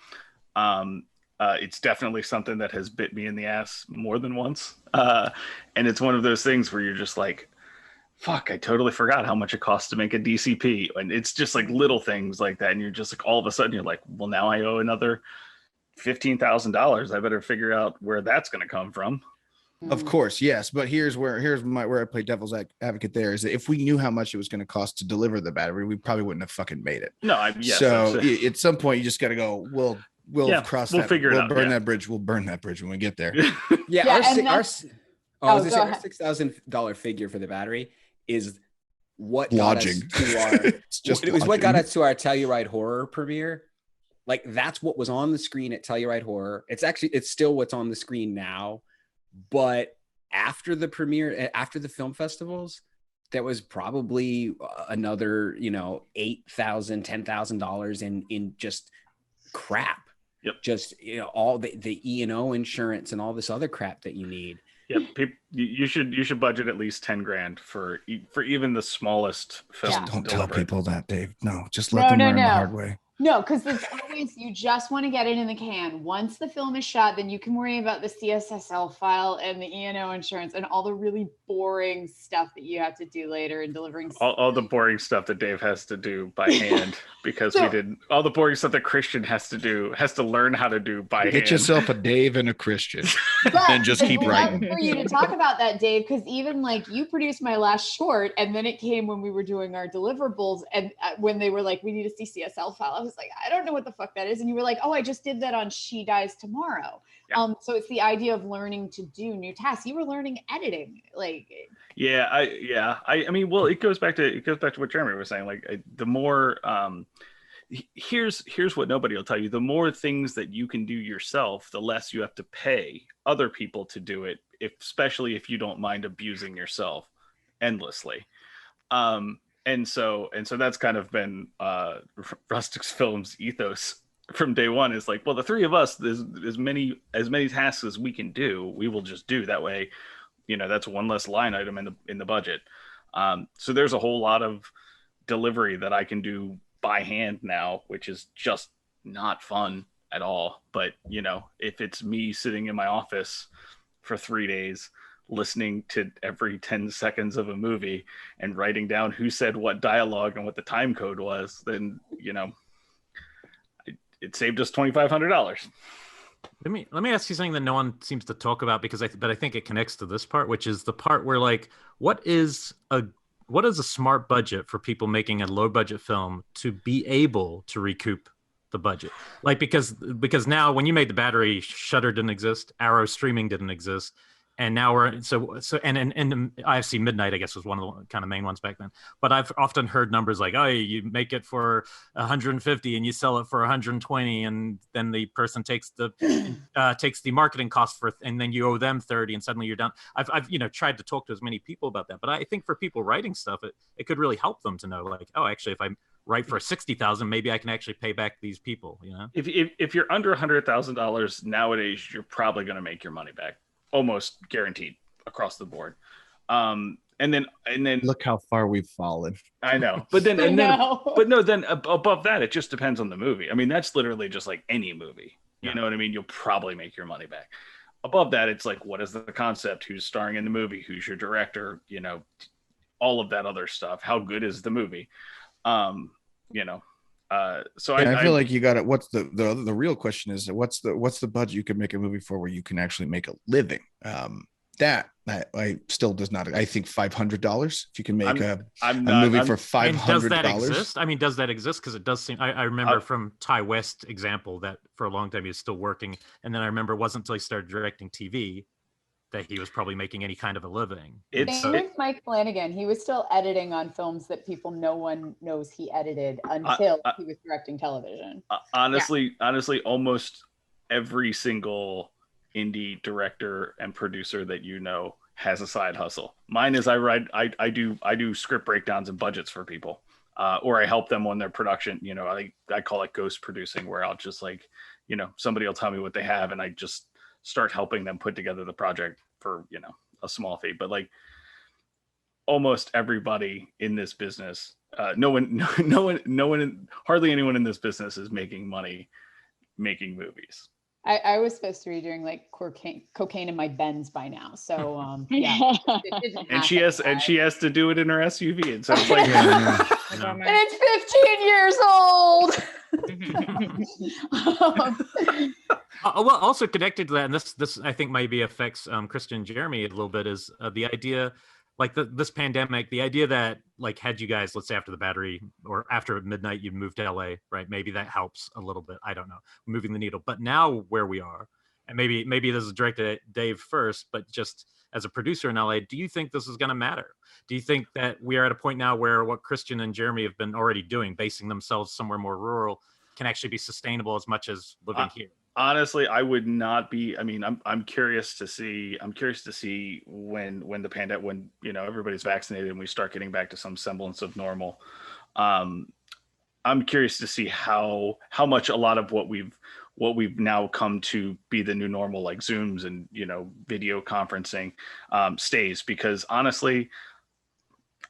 It's definitely something that has bit me in the ass more than once, and it's one of those things where you're just like, fuck, I totally forgot how much it costs to make a DCP. And it's just like little things like that. And you're just like, all of a sudden you're like, well, now I owe another $15,000. I better figure out where that's going to come from. Of course, yes. But here's where I play devil's advocate there, is that if we knew how much it was going to cost to deliver the battery, we probably wouldn't have fucking made it. No, so at some point you just got to go, we'll figure it out. We'll burn that bridge when we get there. Our $6,000 figure for the battery is what got us to our it was what got us to our Telluride Horror premiere. Like, that's what was on the screen at Telluride Horror. It's still what's on the screen now, but after the premiere, after the film festivals, there was probably another $8,000, $10,000 in just crap. Yep. Just all the E&O insurance and all this other crap that you need. Yep, you should budget at least $10,000 for even the smallest film. Just don't tell people that, Dave. No, just let them learn the hard way. No, because it's always, you just want to get it in the can. Once the film is shot, then you can worry about the CSSL file and the E&O insurance and all the really boring stuff that you have to do later in delivering. All the boring stuff that Dave has to do by hand because we didn't. All the boring stuff that Christian has to learn how to do by hand. Get yourself a Dave and a Christian, and just keep writing. For you to talk about that, Dave, because even like you produced my last short, and then it came when we were doing our deliverables, and when they were like, "We need a CSL file," I was like, "I don't know what the fuck that is," and you were like, "Oh, I just did that on She Dies Tomorrow." Yeah. So it's the idea of learning to do new tasks. You were learning editing, like. I mean, well, it goes back to what Jeremy was saying. Like, the more, here's what nobody will tell you: the more things that you can do yourself, the less you have to pay other people to do it. Especially if you don't mind abusing yourself endlessly. And so that's kind of been Rustic Films' ethos from day one. Is like, well, the three of us, there's as many tasks as we can do, we will just do that way. That's one less line item in the budget. So there's a whole lot of delivery that I can do by hand now, which is just not fun at all. But if it's me sitting in my office for 3 days, listening to every 10 seconds of a movie and writing down who said what dialogue and what the time code was, then it saved us $2,500. Let me ask you something that no one seems to talk about, but I think it connects to this part, which is the part where, like, what is a smart budget for people making a low budget film to be able to recoup the budget? Like, because now when you made The Battery, Shudder didn't exist, Arrow streaming didn't exist. And now we're and IFC Midnight, I guess, was one of the kind of main ones back then. But I've often heard numbers like, oh, you make it for 150 and you sell it for 120, and then the person takes the marketing cost and then you owe them 30, and suddenly you're down. I've tried to talk to as many people about that, but I think for people writing stuff, it could really help them to know, like, oh, actually, if I write for 60,000, maybe I can actually pay back these people. If you're under $100,000 nowadays, you're probably going to make your money back. Almost guaranteed across the board. And then look how far we've fallen. I know, but then above that, it just depends on the movie. I mean, that's literally just like any movie. You know what I mean? You'll probably make your money back. Above that, it's like, what is the concept? Who's starring in the movie? Who's your director? All of that other stuff. How good is the movie? So I feel like you got it. What's the real question is, what's the budget you can make a movie for where you can actually make a living? That I still does not. I think $500 if you can make a movie for $500. Does that exist? I mean, does that exist? Because it does seem. I remember from Ty West example that for a long time he was still working, and then I remember it wasn't until he started directing TV that he was probably making any kind of a living. Same with Mike Flanagan. He was still editing on films that no one knows he edited until he was directing television. Honestly, almost every single indie director and producer that has a side hustle. Mine is I do script breakdowns and budgets for people, or I help them on their production. I call it ghost producing, where I'll just somebody will tell me what they have and I just start helping them put together the project for a small fee. But like almost everybody in this business, no one, hardly anyone in this business is making money making movies. I was supposed to be doing like cocaine in my Benz by now, so yeah. And she has to do it in her SUV, and so it's like, and it's 15 years old. Well, also connected to that, and this I think maybe affects Christian and Jeremy a little bit, is the idea, like this pandemic, the idea that like had you guys, let's say after the Battery or after Midnight, you moved to LA, right? Maybe that helps a little bit. I don't know, moving the needle. But now where we are, and maybe this is directed at Dave first, but just as a producer in LA, do you think this is going to matter? Do you think that we are at a point now where what Christian and Jeremy have been already doing, basing themselves somewhere more rural, can actually be sustainable as much as living here? Honestly, I would not be. I mean, I'm curious to see. When the pandemic, when everybody's vaccinated and we start getting back to some semblance of normal. I'm curious to see how much a lot of what we've now come to be the new normal, like Zooms and video conferencing, stays. Because honestly,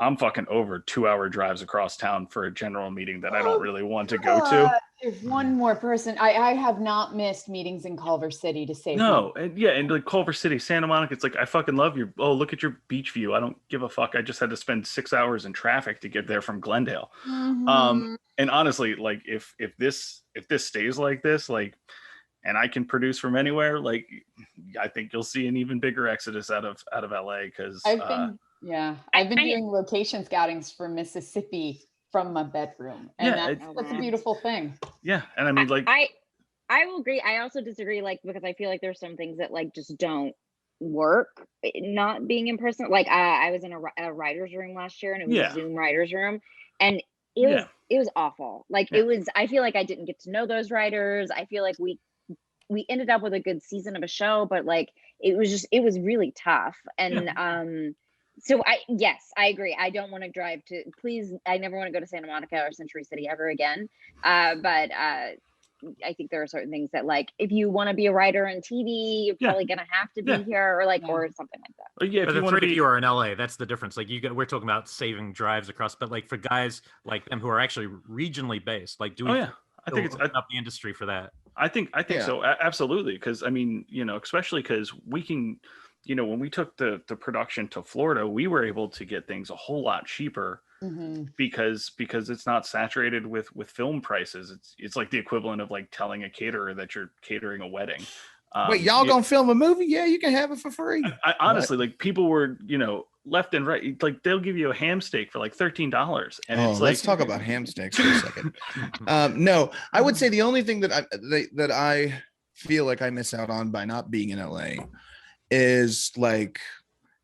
I'm fucking over 2-hour drives across town for a general meeting that I don't really want to go to. There's one more person. I have not missed meetings in Culver City to save No, and like Culver City, Santa Monica, it's like, I fucking love your, look at your beach view. I don't give a fuck. I just had to spend 6 hours in traffic to get there from Glendale. And honestly, like if this stays like this, like, and I can produce from anywhere, like, I think you'll see an even bigger exodus out of LA, because I've been doing location scoutings for Mississippi from my bedroom, and that's a beautiful thing. Yeah, and I mean, like, I will agree. I also disagree, like, because I feel like there's some things that like just don't work not being in person. Like I was in a writer's room last year, and it was a Zoom writer's room, and it was awful. Like it was, I feel like I didn't get to know those writers. I feel like we ended up with a good season of a show, but like it was really tough. And so I agree. I don't want to drive to, please, I never want to go to Santa Monica or Century City ever again. But I think there are certain things that, like, if you want to be a writer on TV, you're probably going to have to be here, or like, or something like that. But if the three of you are in LA, that's the difference. Like we're talking about saving drives across, but like for guys like them who are actually regionally based, like I think it's up the industry for that. I think so. Absolutely. Because I mean, especially because we can, when we took the production to Florida, we were able to get things a whole lot cheaper because it's not saturated with film prices. It's like the equivalent of like telling a caterer that you're catering a wedding. Wait, y'all gonna film a movie? Yeah, you can have it for free. I honestly, like, people were, left and right. Like, they'll give you a ham steak for like $13, and it's like, let's talk about ham steaks for a second. No, I would say the only thing that I feel like I miss out on by not being in LA is like,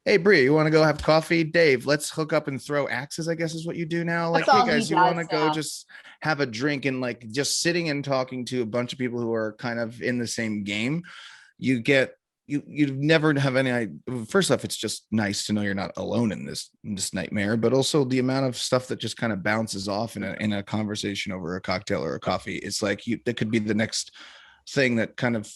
hey, Brea, you want to go have coffee? Dave, let's hook up and throw axes, I guess is what you do now. Like, hey guys, you want to go just have a drink, and like just sitting and talking to a bunch of people who are kind of in the same game. You never have any. First off, it's just nice to know you're not alone in this nightmare, but also the amount of stuff that just kind of bounces off in a conversation over a cocktail or a coffee. It's like that could be the next thing that kind of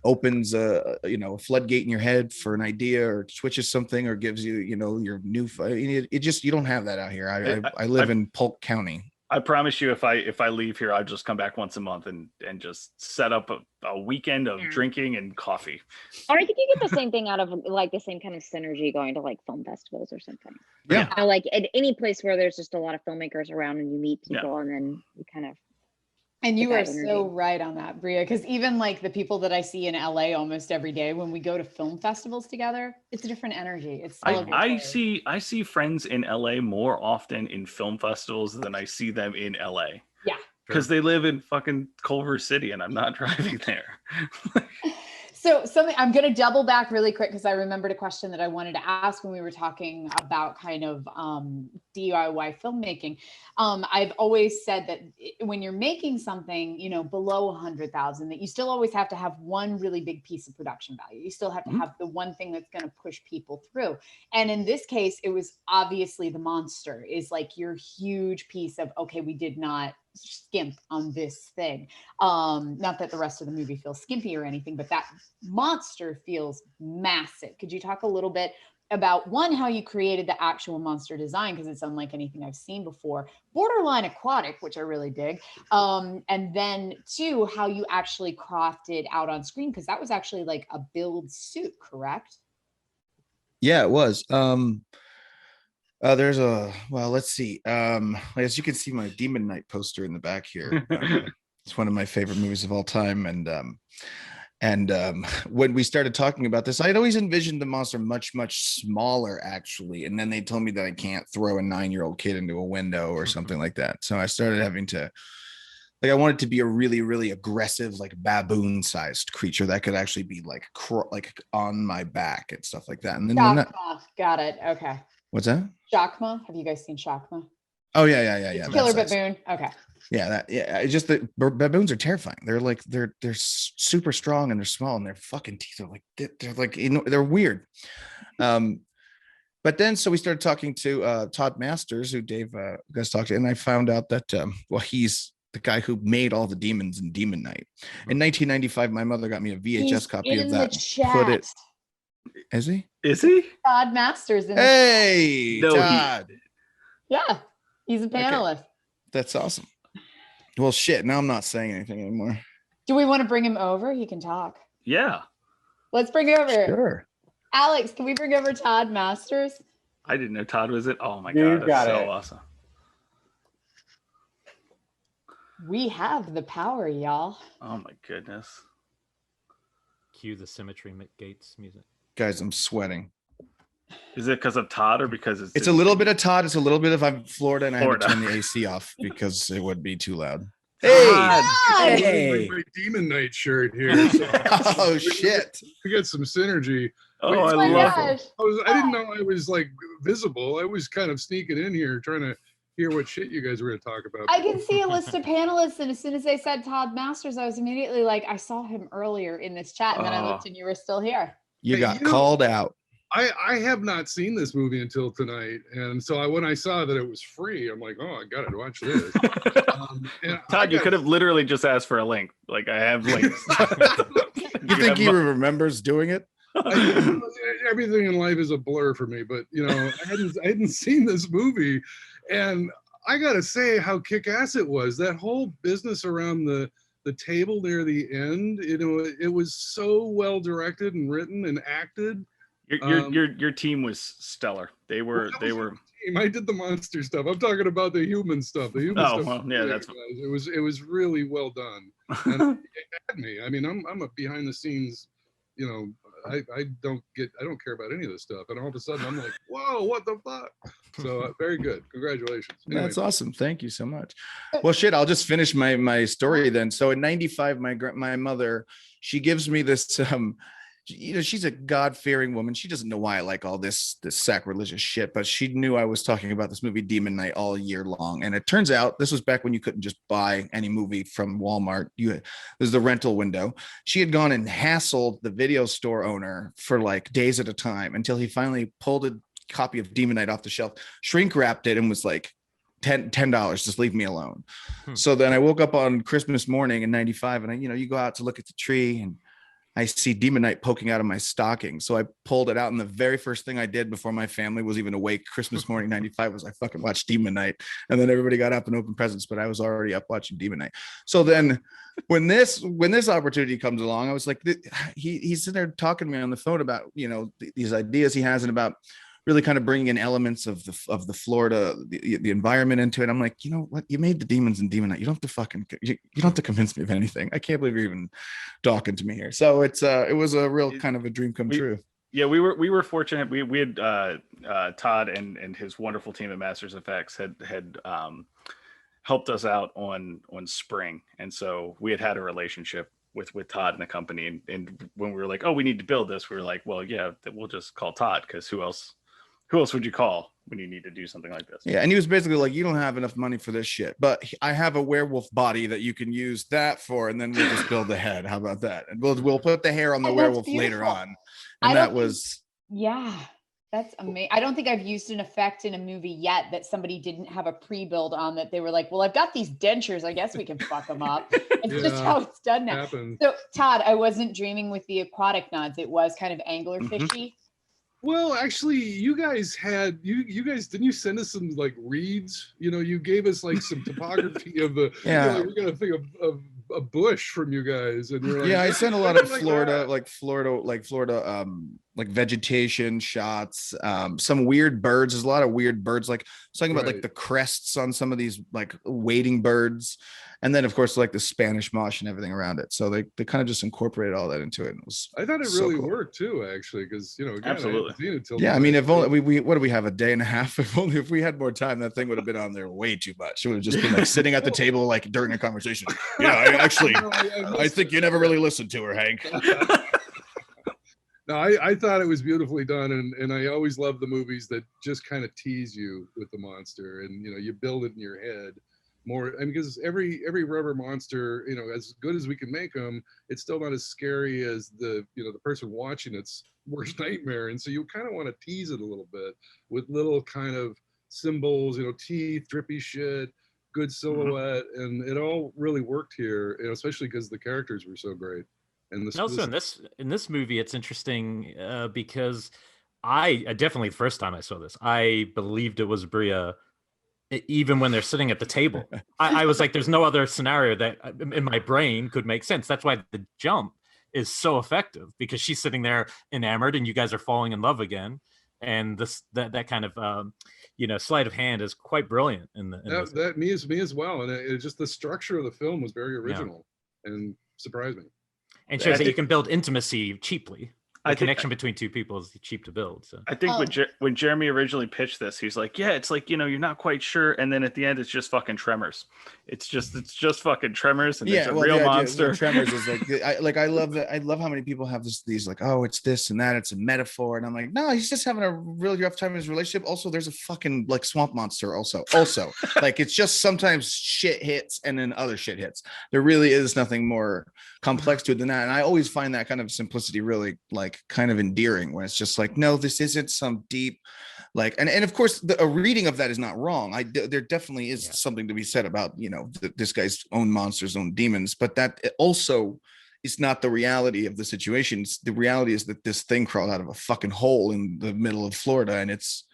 opens a floodgate in your head for an idea, or switches something, or gives you your new. It just, you don't have that out here. I live in Polk County. I promise you, if I leave here, I'll just come back once a month and just set up a weekend of drinking and coffee. Or I think you get the same thing out of like the same kind of synergy going to like film festivals or something. Yeah. Like at any place where there's just a lot of filmmakers around and you meet people and then you kind of. And you are so right on that, Brea, because even like the people that I see in LA almost every day, when we go to film festivals together, it's a different energy. It's I see friends in LA more often in film festivals than I see them in LA. Yeah. Because they live in fucking Culver City and I'm not driving there. So I'm going to double back really quick, because I remembered a question that I wanted to ask when we were talking about kind of DIY filmmaking. I've always said that when you're making something, below 100,000, that you still always have to have one really big piece of production value. You still have to have the one thing that's going to push people through. And in this case, it was obviously the monster is like your huge piece of, okay, we did not skimp on this thing. Not that the rest of the movie feels skimpy or anything, but that monster feels massive. Could you talk a little bit about, one, how you created the actual monster design, because it's unlike anything I've seen before, borderline aquatic, which I really dig, and then two, how you actually crafted out on screen, because that was actually like a build suit, correct? Yeah, it was. Let's see. As you can see, my Demon Knight poster in the back here. It's one of my favorite movies of all time. And when we started talking about this, I'd always envisioned the monster much, much smaller, actually. And then they told me that I can't throw a 9-year-old kid into a window or something like that. So I started having to, like, I wanted to be a really, really aggressive, like baboon-sized creature that could actually be like on my back and stuff like that. And then got it. Okay. What's that? Shakma. Have you guys seen Shakma? Oh yeah. Killer baboon. Okay. Yeah, it's just that baboons are terrifying. They're super strong, and they're small, and their fucking teeth are they're weird. But then so we started talking to Todd Masters, who Dave guys talked to, and I found out that he's the guy who made all the demons in Demon Knight. In 1995, my mother got me a VHS copy of that. Put it. Is he? Is he? Todd Masters. Hey, Todd. Yeah, he's a panelist. Okay. That's awesome. Well, shit. Now I'm not saying anything anymore. Do we want to bring him over? He can talk. Yeah. Let's bring him over. Sure. Alex, can we bring over Todd Masters? I didn't know Todd was it. Oh my You've God. got That's so it. awesome. We have the power, y'all. Oh my goodness. Cue the Symmetry Gates music. Guys, I'm sweating. Is it because of Todd or because It's a little bit of Todd. It's a little bit of I'm Florida, and Florida. I had to turn the AC off because it would be too loud. Todd, Hey! hey. My Demon Knight shirt here. So Oh shit! we got some synergy. Oh, Oh I my love gosh. it. I didn't know I was like visible. I was kind of sneaking in here trying to hear what shit you guys were going to talk about. I can see a list of panelists, and as soon as they said Todd Masters, I was immediately like, I saw him earlier in this chat, and then I looked and you were still here. You Hey, got you know- called out. I have not seen this movie until tonight, and so when I saw that it was free, I'm like, oh, I got to watch this. And I Todd, you got- could have literally just asked for a link. Like I have links. You think he remembers doing it? Everything in life is a blur for me, but you know, I hadn't seen this movie, and I gotta say how kick-ass it was. That whole business around the table near the end, you know, it was so well directed and written and acted. Your team was stellar. They were. I did the monster stuff. I'm talking about the human stuff. The human Oh, stuff. well, yeah, that's. It was really well done. And it had me. I mean, I'm a behind the scenes, you know, I don't care about any of this stuff. And all of a sudden I'm like, whoa, what the fuck? So very good. Congratulations. Anyway. That's awesome. Thank you so much. Well, shit, I'll just finish my story then. So in 95, my mother, she gives me this, you know, she's a God-fearing woman. She doesn't know why I like all this sacrilegious shit, but she knew I was talking about this movie Demon Knight all year long. And it turns out this was back when you couldn't just buy any movie from Walmart. There's the rental window. She had gone and hassled the video store owner for like days at a time until he finally pulled a copy of Demon Knight off the shelf, shrink wrapped it, and was like, $10, just leave me alone. So then I woke up on Christmas morning in 95, and you go out to look at the tree, and I see Demon Knight poking out of my stocking. So I pulled it out, and the very first thing I did before my family was even awake Christmas morning 95 was I fucking watched Demon Knight. And then everybody got up and opened presents, but I was already up watching Demon Knight. So then when this opportunity comes along, I was like, he's sitting there talking to me on the phone about, you know, these ideas he has and about really kind of bringing in elements of the Florida, the environment into it. I'm like, you know what? You made the demons in Demon Knight. You don't have to convince me of anything. I can't believe you're even talking to me here. So it was a real kind of a dream come true. Yeah, we were fortunate. We had Todd and his wonderful team at Masters Effects had helped us out on Spring, and so we had a relationship with Todd and the company. And when we were like, oh, we need to build this, we were like, well, yeah, we'll just call Todd, because who else would you call when you need to do something like this? Yeah, and he was basically like, you don't have enough money for this shit, but I have a werewolf body that you can use that for, and then we'll just build the head. How about that? And we'll put the hair on the werewolf later on. And that was that's amazing. I don't think I've used an effect in a movie yet that somebody didn't have a pre-build on, that they were like, well, I've got these dentures, I guess we can fuck them up. It's just how it's done now. Happens. So Todd, I wasn't dreaming with the aquatic nods. It was kind of angler fishy. Well, actually, you guys didn't you send us some like reeds? You know, you gave us like some topography of the, we got a thing of a bush from you guys, and you're like, I sent a lot of Florida, like vegetation shots, some weird birds. There's a lot of weird birds, like talking about like the crests on some of these like wading birds, and then of course like the Spanish mosh and everything around it. So they kind of just incorporated all that into it. And it was, I thought it so really cool. worked too, actually, because again, Absolutely. I hadn't seen it till Yeah, I mean, tonight. if only we what do we have, a day and a half? If we had more time, that thing would have been on there way too much. It would have just been like sitting at the table like during a conversation. Yeah, I think you never really listened to her, Hank. No, I thought it was beautifully done, and I always love the movies that just kind of tease you with the monster, and you build it in your head more. I mean, because every rubber monster, as good as we can make them, it's still not as scary as the person watching its worst nightmare, and so you kind of want to tease it a little bit with little kind of symbols, teeth, drippy shit, good silhouette, and it all really worked here, especially because the characters were so great. And also in this movie, it's interesting because I definitely the first time I saw this, I believed it was Brea even when they're sitting at the table. I was like, there's no other scenario that in my brain could make sense. That's why the jump is so effective, because she's sitting there enamored and you guys are falling in love again. And that kind of sleight of hand is quite brilliant that me as well. And it just, the structure of the film was very original and surprised me. And shows that you can build intimacy cheaply. The connection between two people is cheap to build. So I think when Jeremy originally pitched this, he's like, yeah, it's like, you're not quite sure. And then at the end, it's just fucking Tremors. It's just fucking Tremors. And there's a real monster. Tremors is I love that. I love how many people have these like, oh, it's this and that. It's a metaphor. And I'm like, no, he's just having a really rough time in his relationship. Also, there's a fucking like swamp monster also like, it's just sometimes shit hits and then other shit hits. There really is nothing more complex to it than that. And I always find that kind of simplicity really like kind of endearing, when it's just like, no, this isn't some deep like, and of course a reading of that is not wrong. There definitely is something to be said about this guy's own monsters, own demons, but that also is not the reality of the situation. The reality is that this thing crawled out of a fucking hole in the middle of Florida, and it's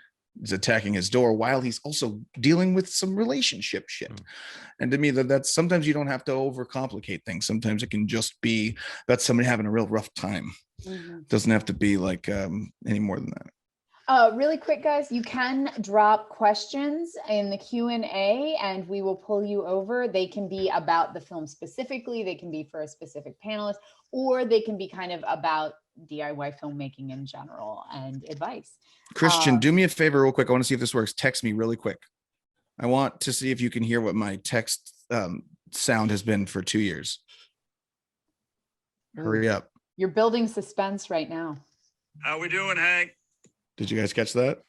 attacking his door while he's also dealing with some relationship shit. And to me, that's sometimes you don't have to overcomplicate things. Sometimes it can just be that somebody having a real rough time. Doesn't have to be like any more than that. Really quick, guys, you can drop questions in the Q&A and we will pull you over. They can be about the film specifically, they can be for a specific panelist, or they can be kind of about DIY filmmaking in general and advice. Christian, do me a favor real quick. I want to see if this works. Text me really quick. I want to see if you can hear what my text sound has been for 2 years. Hurry up. You're building suspense right now. How we doing, Hank? Did you guys catch that?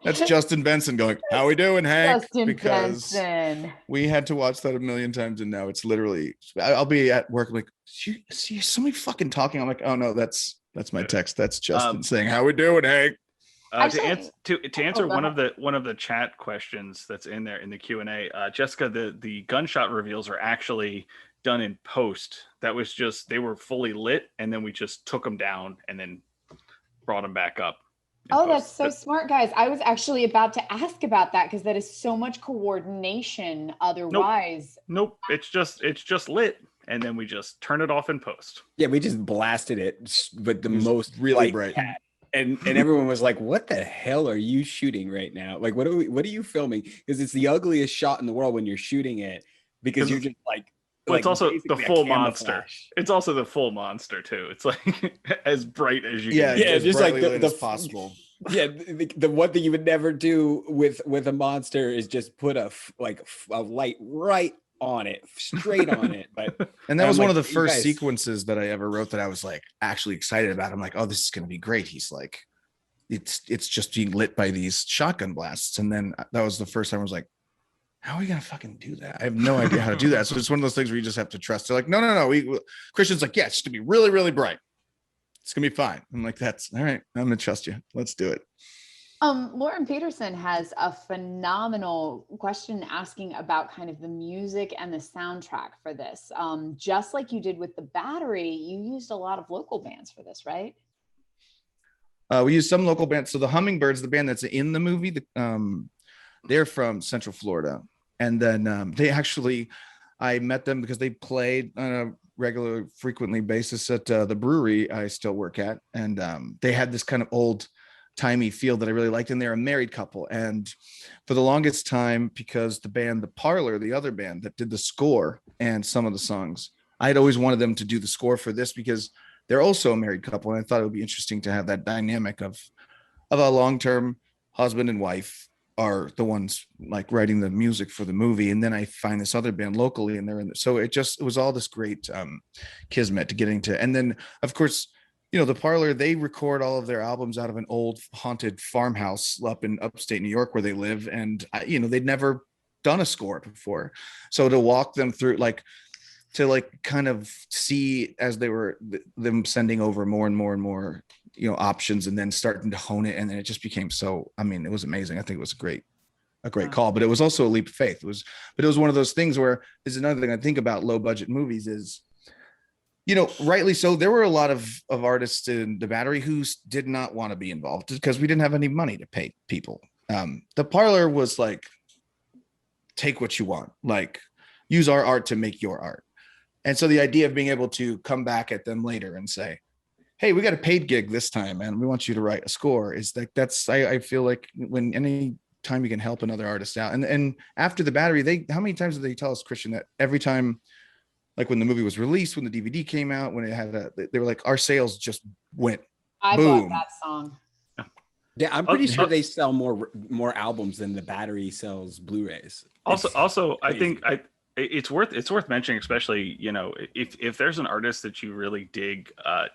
That's Justin Benson going, how we doing, Hank? Benson. We had to watch that a million times, and now it's literally, I'll be at work like, see somebody fucking talking. I'm like, oh no, that's my text. That's Justin saying, how we doing, Hank? To answer one of the chat questions that's in there in the Q&A, Jessica, the gunshot reveals are actually done in post. That was just, they were fully lit, and then we just took them down and then brought them back up. Oh, that's so smart, guys. I was actually about to ask about that, because that is so much coordination otherwise. Nope. It's just lit, and then we just turn it off in post. Yeah, we just blasted it, but the most really bright. And everyone was like, what the hell are you shooting right now? Like, what are you filming? Because it's the ugliest shot in the world when you're shooting it, because you're just like, well, it's also the full monster. It's also the full monster too. It's like as bright as you can. Yeah, just like the possible. Yeah, the one thing you would never do with a monster is just put a light right on it, straight on it. But and that was one of the first sequences that I ever wrote that I was like actually excited about. I'm like, oh, this is gonna be great. He's like, it's just being lit by these shotgun blasts, and then that was the first time I was like, how are we gonna fucking do that? I have no idea how to do that. So it's one of those things where you just have to trust. They're like, no. Christian's like, yeah, it's gonna be really, really bright. It's gonna be fine. I'm like, that's all right. I'm gonna trust you. Let's do it. Lauren Peterson has a phenomenal question asking about kind of the music and the soundtrack for this. Just like you did with The Battery, you used a lot of local bands for this, right? We used some local bands. So the Hummingbirds, the band that's in the movie, they're from Central Florida. And then I met them because they played on a frequently basis at the brewery I still work at. And they had this kind of old timey feel that I really liked. And they're a married couple. And for the longest time, because the band, The Parlor, the other band that did the score and some of the songs, I'd always wanted them to do the score for this because they're also a married couple. And I thought it would be interesting to have that dynamic of a long-term husband and wife are the ones like writing the music for the movie. And then I find this other band locally and they're in so it was all this great kismet to getting to. And then of course, The Parlor, they record all of their albums out of an old haunted farmhouse up in upstate New York where they live. And they'd never done a score before. So to walk them through, to kind of see as they were them sending over more and more and more options and then starting to hone it, and then it just became it was amazing. I think it was a great call, but it was also a leap of faith. But it was one of those things where this is another thing I think about low budget movies is, rightly so, there were a lot of artists in The Battery who did not want to be involved because we didn't have any money to pay people. The parlor was like, take what you want, like use our art to make your art. And so the idea of being able to come back at them later and say, hey, we got a paid gig this time, and we want you to write a score, is like, I feel like when any time you can help another artist out. And after the Battery, how many times did they tell us, Christian, that every time, like when the movie was released, when the DVD came out, when it had they were like, our sales just went I boom. bought that song. Yeah, I'm pretty sure they sell more albums than the Battery sells Blu-rays. Also, I think it's worth mentioning, especially, you know, if there's an artist that you really dig,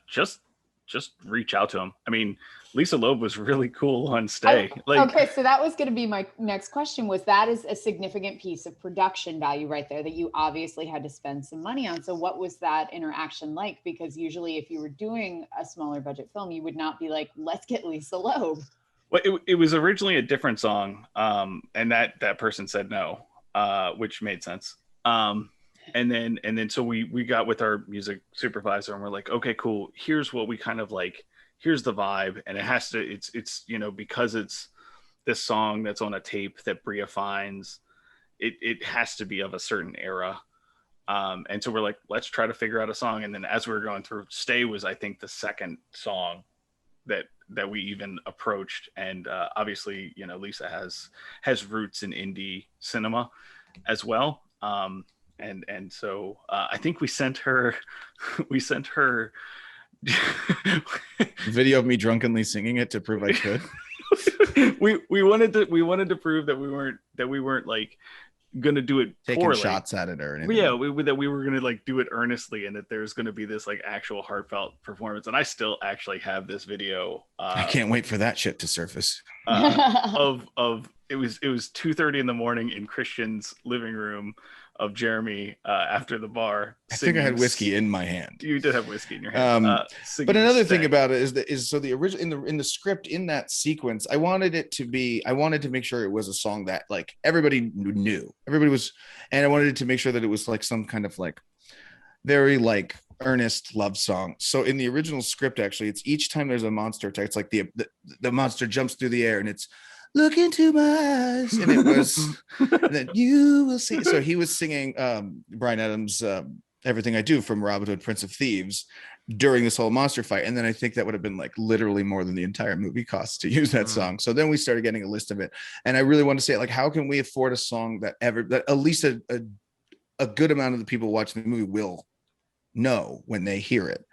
just reach out to them. I mean, Lisa Loeb was really cool on Stay. Okay, so that was going to be my next question. That is a significant piece of production value right there that you obviously had to spend some money on. So what was that interaction like? Because usually if you were doing a smaller budget film, you would not be like, let's get Lisa Loeb. Well, it was originally a different song, and that person said no, which made sense. And then so we got with our music supervisor, and we're like, okay, cool. Here's what we kind of like. Here's the vibe, and it's you know, because it's this song that's on a tape that Brea finds, it has to be of a certain era. And so we're like, let's try to figure out a song. And then as we were going through, Stay was, I think, the second song that we even approached. And obviously, you know, Lisa has roots in indie cinema as well. And so I think we sent her video of me drunkenly singing it to prove I could. we wanted to prove that we weren't like gonna do it taking poorly. Shots at it or anything. Yeah, that we were gonna like do it earnestly, and that there's gonna be this like actual heartfelt performance. And I still actually have this video. I can't wait for that shit to surface. Of it was 2:30 in the morning in Christian's living room of Jeremy after the bar. I think I had whiskey in my hand. You did have whiskey in your hand. But another thing about it is so the original in the script, in that sequence, I wanted to make sure it was a song that like everybody knew. Everybody was, and I wanted to make sure that it was like some kind of like very like earnest love song. So in the original script, actually, it's each time there's a monster attack, it's like the monster jumps through the air and it's look into my eyes, and it was and then you will see. So he was singing Bryan Adams' Everything I Do from Robin Hood, Prince of Thieves during this whole monster fight. And then I think that would have been like literally more than the entire movie costs to use that song. So then we started getting a list of it, and I really want to say, like, how can we afford a song that at least a good amount of the people watching the movie will know when they hear it.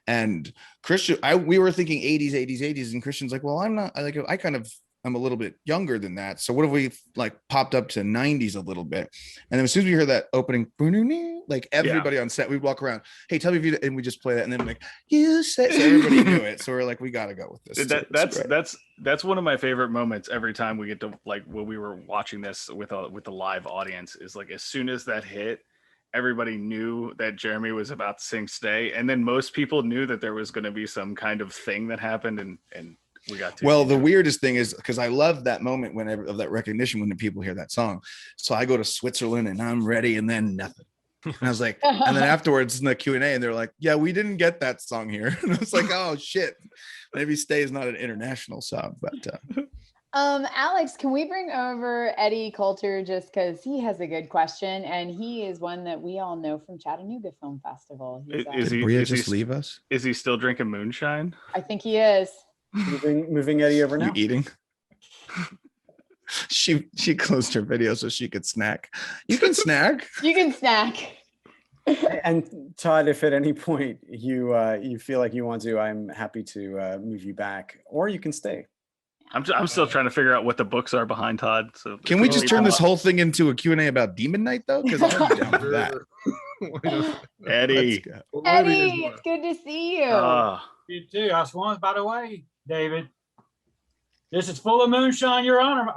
And Christian, we were thinking 80s, and Christian's like, well, I'm not, like, I'm a little bit younger than that. So what if we like popped up to 90s a little bit? And then as soon as we hear that opening, like everybody on set, we walk around, hey, tell me if you, and we just play that. And then like, you said, so everybody knew it. So we're like, we got to go with this. That's one of my favorite moments every time we get to, like, when we were watching this with the live audience, is like, as soon as that hit, everybody knew that Jeremy was about to sing Stay. And then most people knew that there was going to be some kind of thing that happened. And we got to. Well, the weirdest thing is, because I love that moment of that recognition when the people hear that song. So I go to Switzerland and I'm ready, and then nothing. And I was like, and then afterwards in the Q&A, and they're like, yeah, we didn't get that song here. And I was like, oh shit, maybe Stay is not an international song. But Alex, can we bring over Eddie Coulter, just because he has a good question, and he is one that we all know from Chattanooga Film Festival. Did Brea just leave us? Is he still drinking moonshine? I think he is. Moving Eddie over now. You eating? She closed her video so she could snack. You can snack. You can snack. And Todd, if at any point you feel like you want to, I'm happy to move you back, or you can stay. I'm still trying to figure out what the books are behind Todd. So can we just turn this whole thing into a Q&A about Demon Night, though? Because I'm down for that. Eddie, it's good to see you. You too. I swung, by the way, David. This is full of moonshine, Your Honor.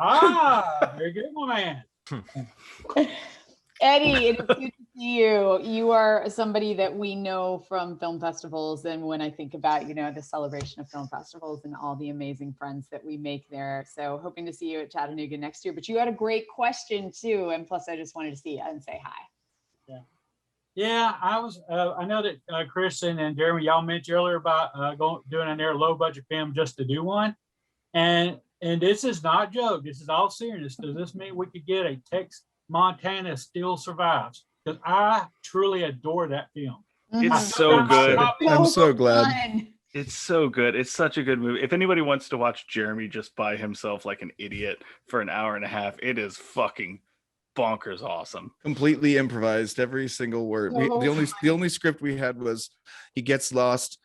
Very good, my man. Eddie, it is good to see you. You are somebody that we know from film festivals, and when I think about, the celebration of film festivals and all the amazing friends that we make there, so hoping to see you at Chattanooga next year. But you had a great question too, and plus I just wanted to see you and say hi. Yeah, I was. I know that Christian and Jeremy, y'all mentioned earlier about doing a low budget film just to do one, and And this is not a joke. This is all serious. Does this mean we could get a Tex Montana Still Survives? Because I truly adore that film. It's so good. I'm so glad. Fun. It's so good. It's such a good movie. If anybody wants to watch Jeremy just by himself like an idiot for an hour and a half, it is fucking bonkers awesome. Completely improvised, every single word. The only script we had was he gets lost,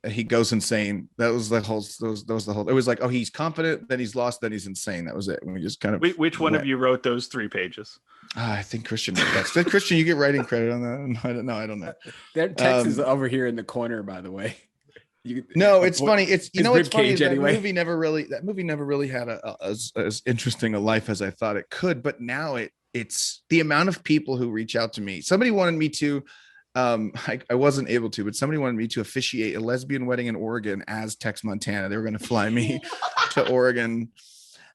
he goes insane. That was the whole. That was the whole. It was like, oh, he's confident, then he's lost, then he's insane. That was it. And we just kind of. Which one of you wrote those 3 pages? I think Christian. Christian, you get writing credit on that. I don't know. That text is over here in the corner, by the way. No, it's funny. It's what's funny is anyway. that movie never really had as interesting a life as I thought it could. But now it's the amount of people who reach out to me. Somebody wanted me to. I wasn't able to, but somebody wanted me to officiate a lesbian wedding in Oregon as Tex Montana. They were going to fly me to Oregon.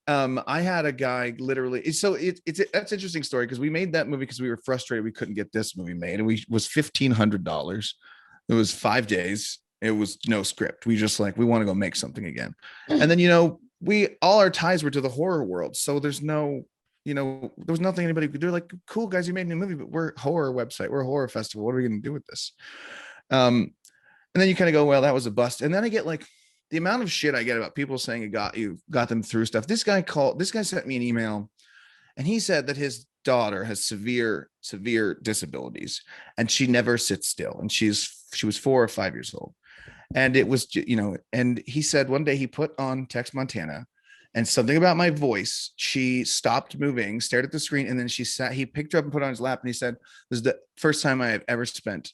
I had a guy literally. So that's an interesting story because we made that movie because we were frustrated we couldn't get this movie made, and we was $1,500. It was 5 days. It was no script. We just we want to go make something again. And then all our ties were to the horror world, so there's no. There was nothing anybody could do. Like, cool guys, you made a new movie, but we're a horror website, we're a horror festival. What are we going to do with this? And then you kind of go, well, that was a bust. And then I get the amount of shit I get about people saying it got them through stuff. This guy sent me an email, and he said that his daughter has severe disabilities, and she never sits still. And she was 4 or 5 years old, and it was and he said one day he put on Tex Montana. And something about my voice, she stopped moving, stared at the screen, and then he picked her up and put her on his lap, and he said, this is the first time I have ever spent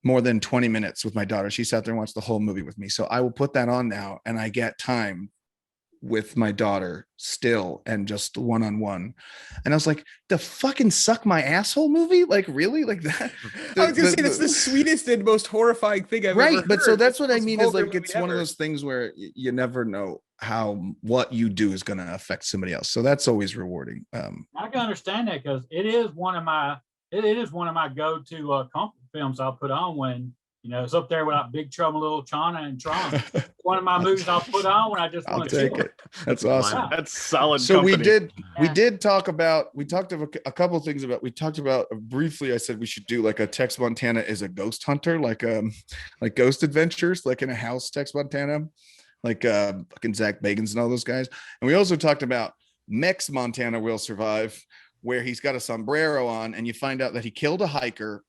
more than 20 minutes with my daughter. She sat there and watched the whole movie with me. So I will put that on now, and I get time with my daughter still and just one-on-one. And I was like, the fucking suck my asshole movie? Like, really? Like that? I was gonna say that's the sweetest and most horrifying thing I've ever heard. But so that's what I mean is Vulgar it's movie one of ever. those things where you never know what you do is going to affect somebody else. So that's always rewarding. I can understand that because it is one of my go-to comfort films I'll put on when it's up there with Big Trouble in Little China and Tron. One of my movies I'll put on when I just want to take it. That's awesome. Wow. That's solid. So company. we talked about a couple of things about. We talked about briefly. I said we should do a Tex Montana is a ghost hunter, like Ghost Adventures, like in a house. Tex Montana, like fucking Zach Bagans and all those guys. And we also talked about Tex Montana Will Survive, where he's got a sombrero on, and you find out that he killed a hiker,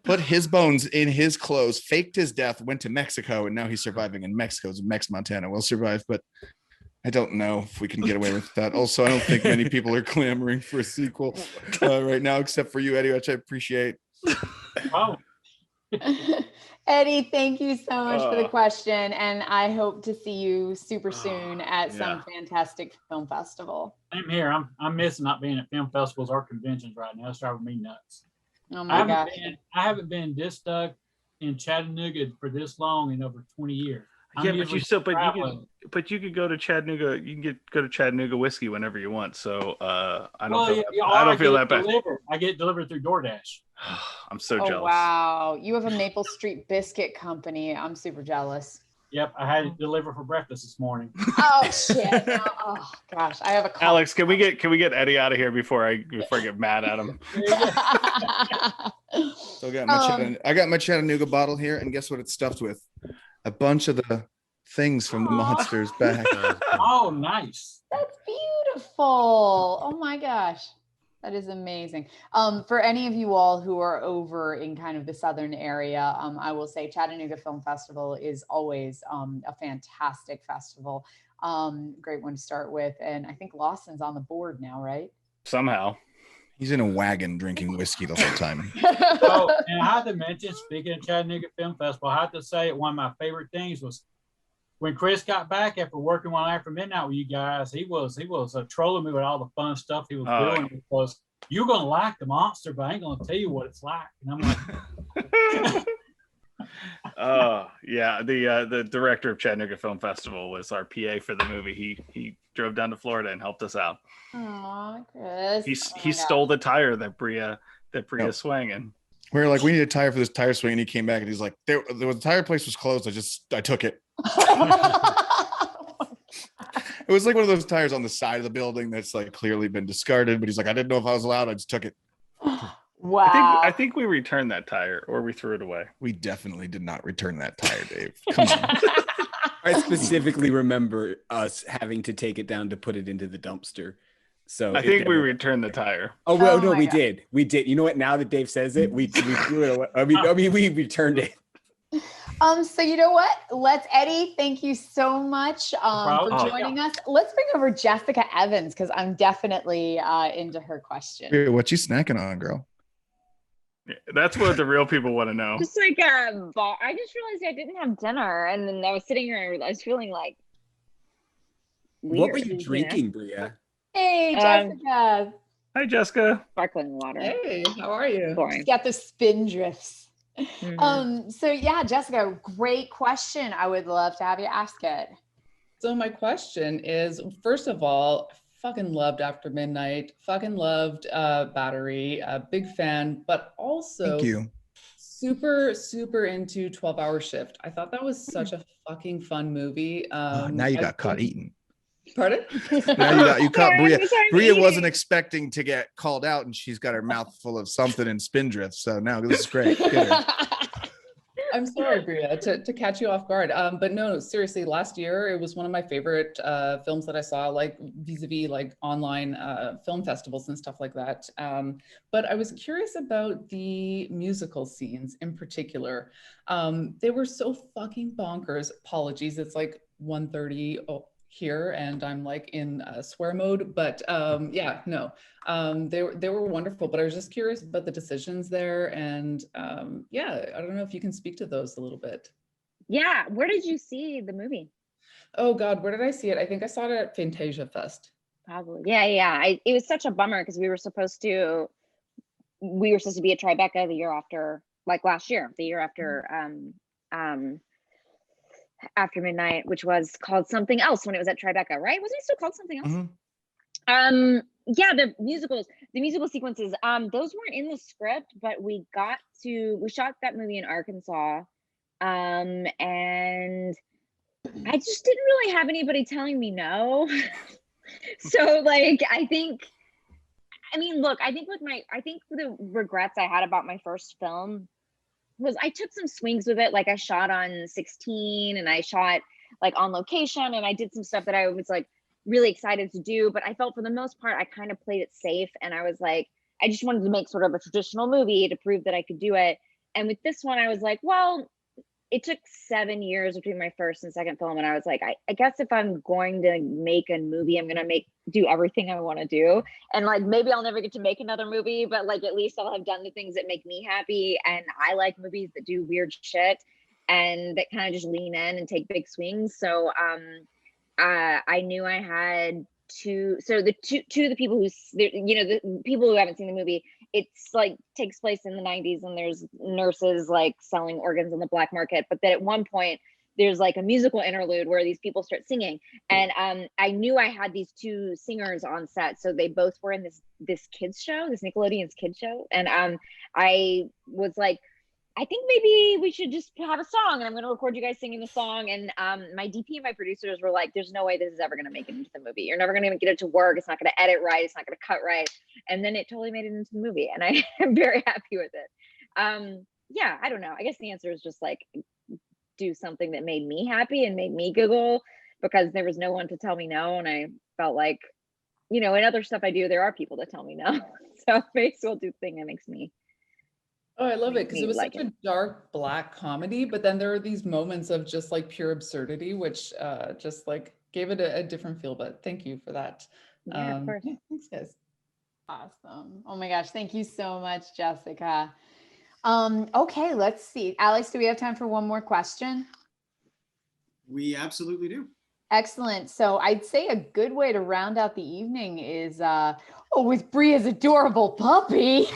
put his bones in his clothes, faked his death, went to Mexico, and now he's surviving in Mexico. Tex Montana Will Survive, but I don't know if we can get away with that. Also, I don't think many people are clamoring for a sequel right now, except for you, Eddie, which I appreciate. Oh. Eddie, thank you so much for the question, and I hope to see you super soon at some fantastic film festival. Same here. I'm missing not being at film festivals or conventions right now. It's driving me nuts. Oh my gosh. I haven't been this stuck in Chattanooga for this long in over 20 years. Yeah, but you could go to Chattanooga. You can go to Chattanooga whiskey whenever you want. So I don't feel that bad. I get delivered through DoorDash. I'm so jealous. Wow, you have a Maple Street biscuit company. I'm super jealous. Yep, I had it delivered for breakfast this morning. Oh shit! No, oh gosh, I have a call. Alex, can we get Eddie out of here before I get mad at him? So I got my Chattanooga bottle here, and guess what it's stuffed with? A bunch of the things from the monsters back. Oh, nice. That's beautiful. Oh my gosh. That is amazing. For any of you all who are over in kind of the southern area, I will say Chattanooga Film Festival is always a fantastic festival. Great one to start with. And I think Lawson's on the board now, right? Somehow. He's in a wagon drinking whiskey the whole time. Oh, and I have to mention, speaking of Chattanooga Film Festival, I have to say one of my favorite things was when Chris got back after working one after midnight with you guys. He was trolling me with all the fun stuff he was doing. Because you're gonna like the monster, but I ain't gonna tell you what it's like. And I'm like, yeah, the director of Chattanooga Film Festival was our PA for the movie. He drove down to Florida and helped us out. Aw, Chris. He stole the tire that Brea swung in. We were like, we need a tire for this tire swing, and he came back and he's like, the tire place was closed. I took it. It was like one of those tires on the side of the building that's like clearly been discarded, but he's like, I didn't know if I was allowed. I just took it. Wow. I think we returned that tire, or we threw it away. We definitely did not return that tire, Dave. Come on. I specifically remember us having to take it down to put it into the dumpster. So I think we returned the tire. Oh well, Oh no, my we God. did. We did. You know what? Now that Dave says it, we threw it away. I mean, we returned it. So you know what? Eddie, thank you so much for problem. joining us. Let's bring over Jessica Evans because I'm definitely into her question. Hey, what you snacking on, girl? Yeah, that's what the real people want to know. Just like I just realized I didn't have dinner, and then I was sitting here. I was feeling like What were weird, you drinking, Brea? Hey, Jessica. Hi, Jessica. Sparkling water. Hey, how are you? Boring. She's got the spin drifts. Mhm. So yeah, Jessica, great question. I would love to have you ask it. So my question is, first of all, fucking loved After Midnight, fucking loved Battery, big fan, but also Thank you. super into 12-Hour Shift. I thought that was such a fucking fun movie. Now you got caught eating. Pardon? Now you caught Brea. Sorry, Brea eating. wasn't expecting to get called out, and she's got her mouth full of something in Spindrift. So now this is great. Get her. I'm sorry, Brea, to catch you off guard. But no, seriously, last year it was one of my favorite films that I saw, like vis-a-vis like online film festivals and stuff like that. But I was curious about the musical scenes in particular. They were so fucking bonkers. Apologies, it's like 1:30 here and I'm like in swear mode, but yeah, no, they were wonderful, but I was just curious about the decisions there. And yeah, I don't know if you can speak to those a little bit. Yeah. Where did you see the movie? Oh God, where did I see it? I think I saw it at Fantasia Fest. Probably. Yeah. It was such a bummer because we were supposed to be at Tribeca the year after, like last year, the year after After Midnight, which was called something else when it was at Tribeca, right? Wasn't it still called something else? Mhm. Yeah, the musical sequences, those weren't in the script, but we shot that movie in Arkansas. And I just didn't really have anybody telling me no. So like, I think the regrets I had about my first film was I took some swings with it. Like I shot on 16 and I shot like on location and I did some stuff that I was like really excited to do, but I felt for the most part, I kind of played it safe. And I was like, I just wanted to make sort of a traditional movie to prove that I could do it. And with this one, I was like, well, it took 7 years between my first and second film. And I was like, I guess if I'm going to make a movie, I'm going to do everything I want to do. And like, maybe I'll never get to make another movie, but like, at least I'll have done the things that make me happy. And I like movies that do weird shit and that kind of just lean in and take big swings. So I knew I had two of the people who, the people who haven't seen the movie, it's like takes place in the 90s and there's nurses like selling organs on the black market. But then at one point there's like a musical interlude where these people start singing. And I knew I had these two singers on set. So they both were in this kids show, this Nickelodeon's kids show. And I was like, I think maybe we should just have a song and I'm going to record you guys singing the song. And my DP and my producers were like, there's no way this is ever going to make it into the movie. You're never going to get it to work. It's not going to edit right. It's not going to cut right. And then it totally made it into the movie. And I am very happy with it. Yeah, I don't know. I guess the answer is just like do something that made me happy and made me giggle because there was no one to tell me no. And I felt like, in other stuff I do, there are people that tell me no. So I may as well do the thing that makes me. Oh, I love it because it was like such a dark black comedy, but then there are these moments of just like pure absurdity, which just like gave it a different feel. But thank you for that. Yeah, of course. Yeah, thanks, guys. Awesome. Oh my gosh. Thank you so much, Jessica. Okay, let's see. Alex, do we have time for one more question? We absolutely do. Excellent. So I'd say a good way to round out the evening is with Brea's adorable puppy.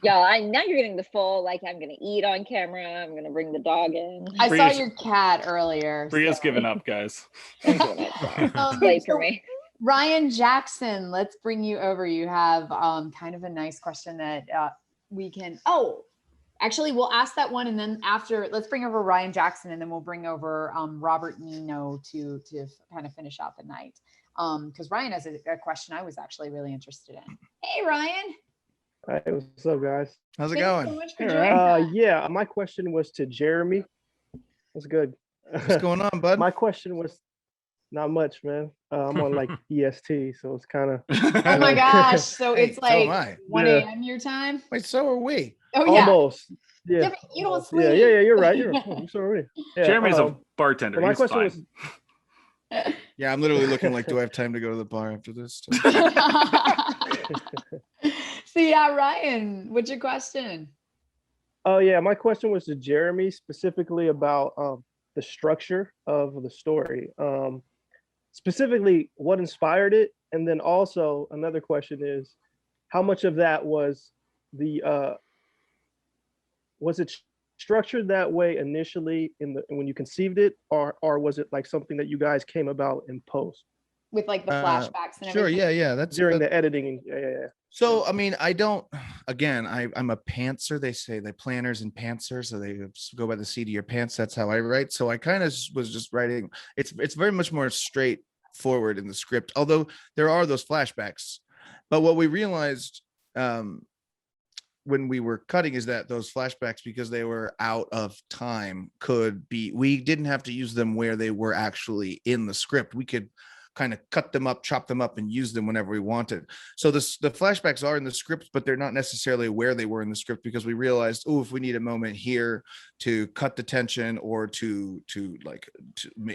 Yeah, now you're getting the full, like I'm gonna eat on camera, I'm gonna bring the dog in. I saw your cat earlier. Brea's given up, guys. Late for me. Ryan Jackson, let's bring you over. You have kind of a nice question that we can. Oh, Actually, we'll ask that one, and then after, let's bring over Ryan Jackson, and then we'll bring over Robert Nino to kind of finish out the night. Because Ryan has a question I was actually really interested in. Hey, Ryan. Hi, what's up, guys? How's it Thank going? you so much for joining us. Yeah, my question was to Jeremy. What's good? What's going on, bud? My question was not much, man. I'm on like EST, so it's kind of. Oh my gosh! So Hey, it's so am like I. 1 Yeah. a.m. your time. Wait, so are we? Oh yeah. Almost. Yeah, Yeah. but you don't almost. sleep. Yeah. You're right. You're sorry. Yeah, Jeremy's a bartender. my He's question fine. was. Yeah, I'm literally looking like, do I have time to go to the bar after this? So yeah, Ryan, what's your question? Oh yeah, my question was to Jeremy specifically about the structure of the story. Specifically, what inspired it, and then also another question is, how much of that was was it structured that way initially when you conceived it, or was it like something that you guys came about in post? With like the flashbacks and Sure, everything. yeah. That's During the editing. Yeah. So, I mean, I'm a pantser. They say they planners and pantsers, so they go by the seat of your pants. That's how I write. So I kind of was just writing. It's very much more straightforward in the script, although there are those flashbacks. But what we realized when we were cutting is that those flashbacks, because they were out of time, we didn't have to use them where they were actually in the script. We could kind of cut them up, chop them up, and use them whenever we wanted. So the flashbacks are in the script, but they're not necessarily where they were in the script, because we realized, if we need a moment here to cut the tension, or to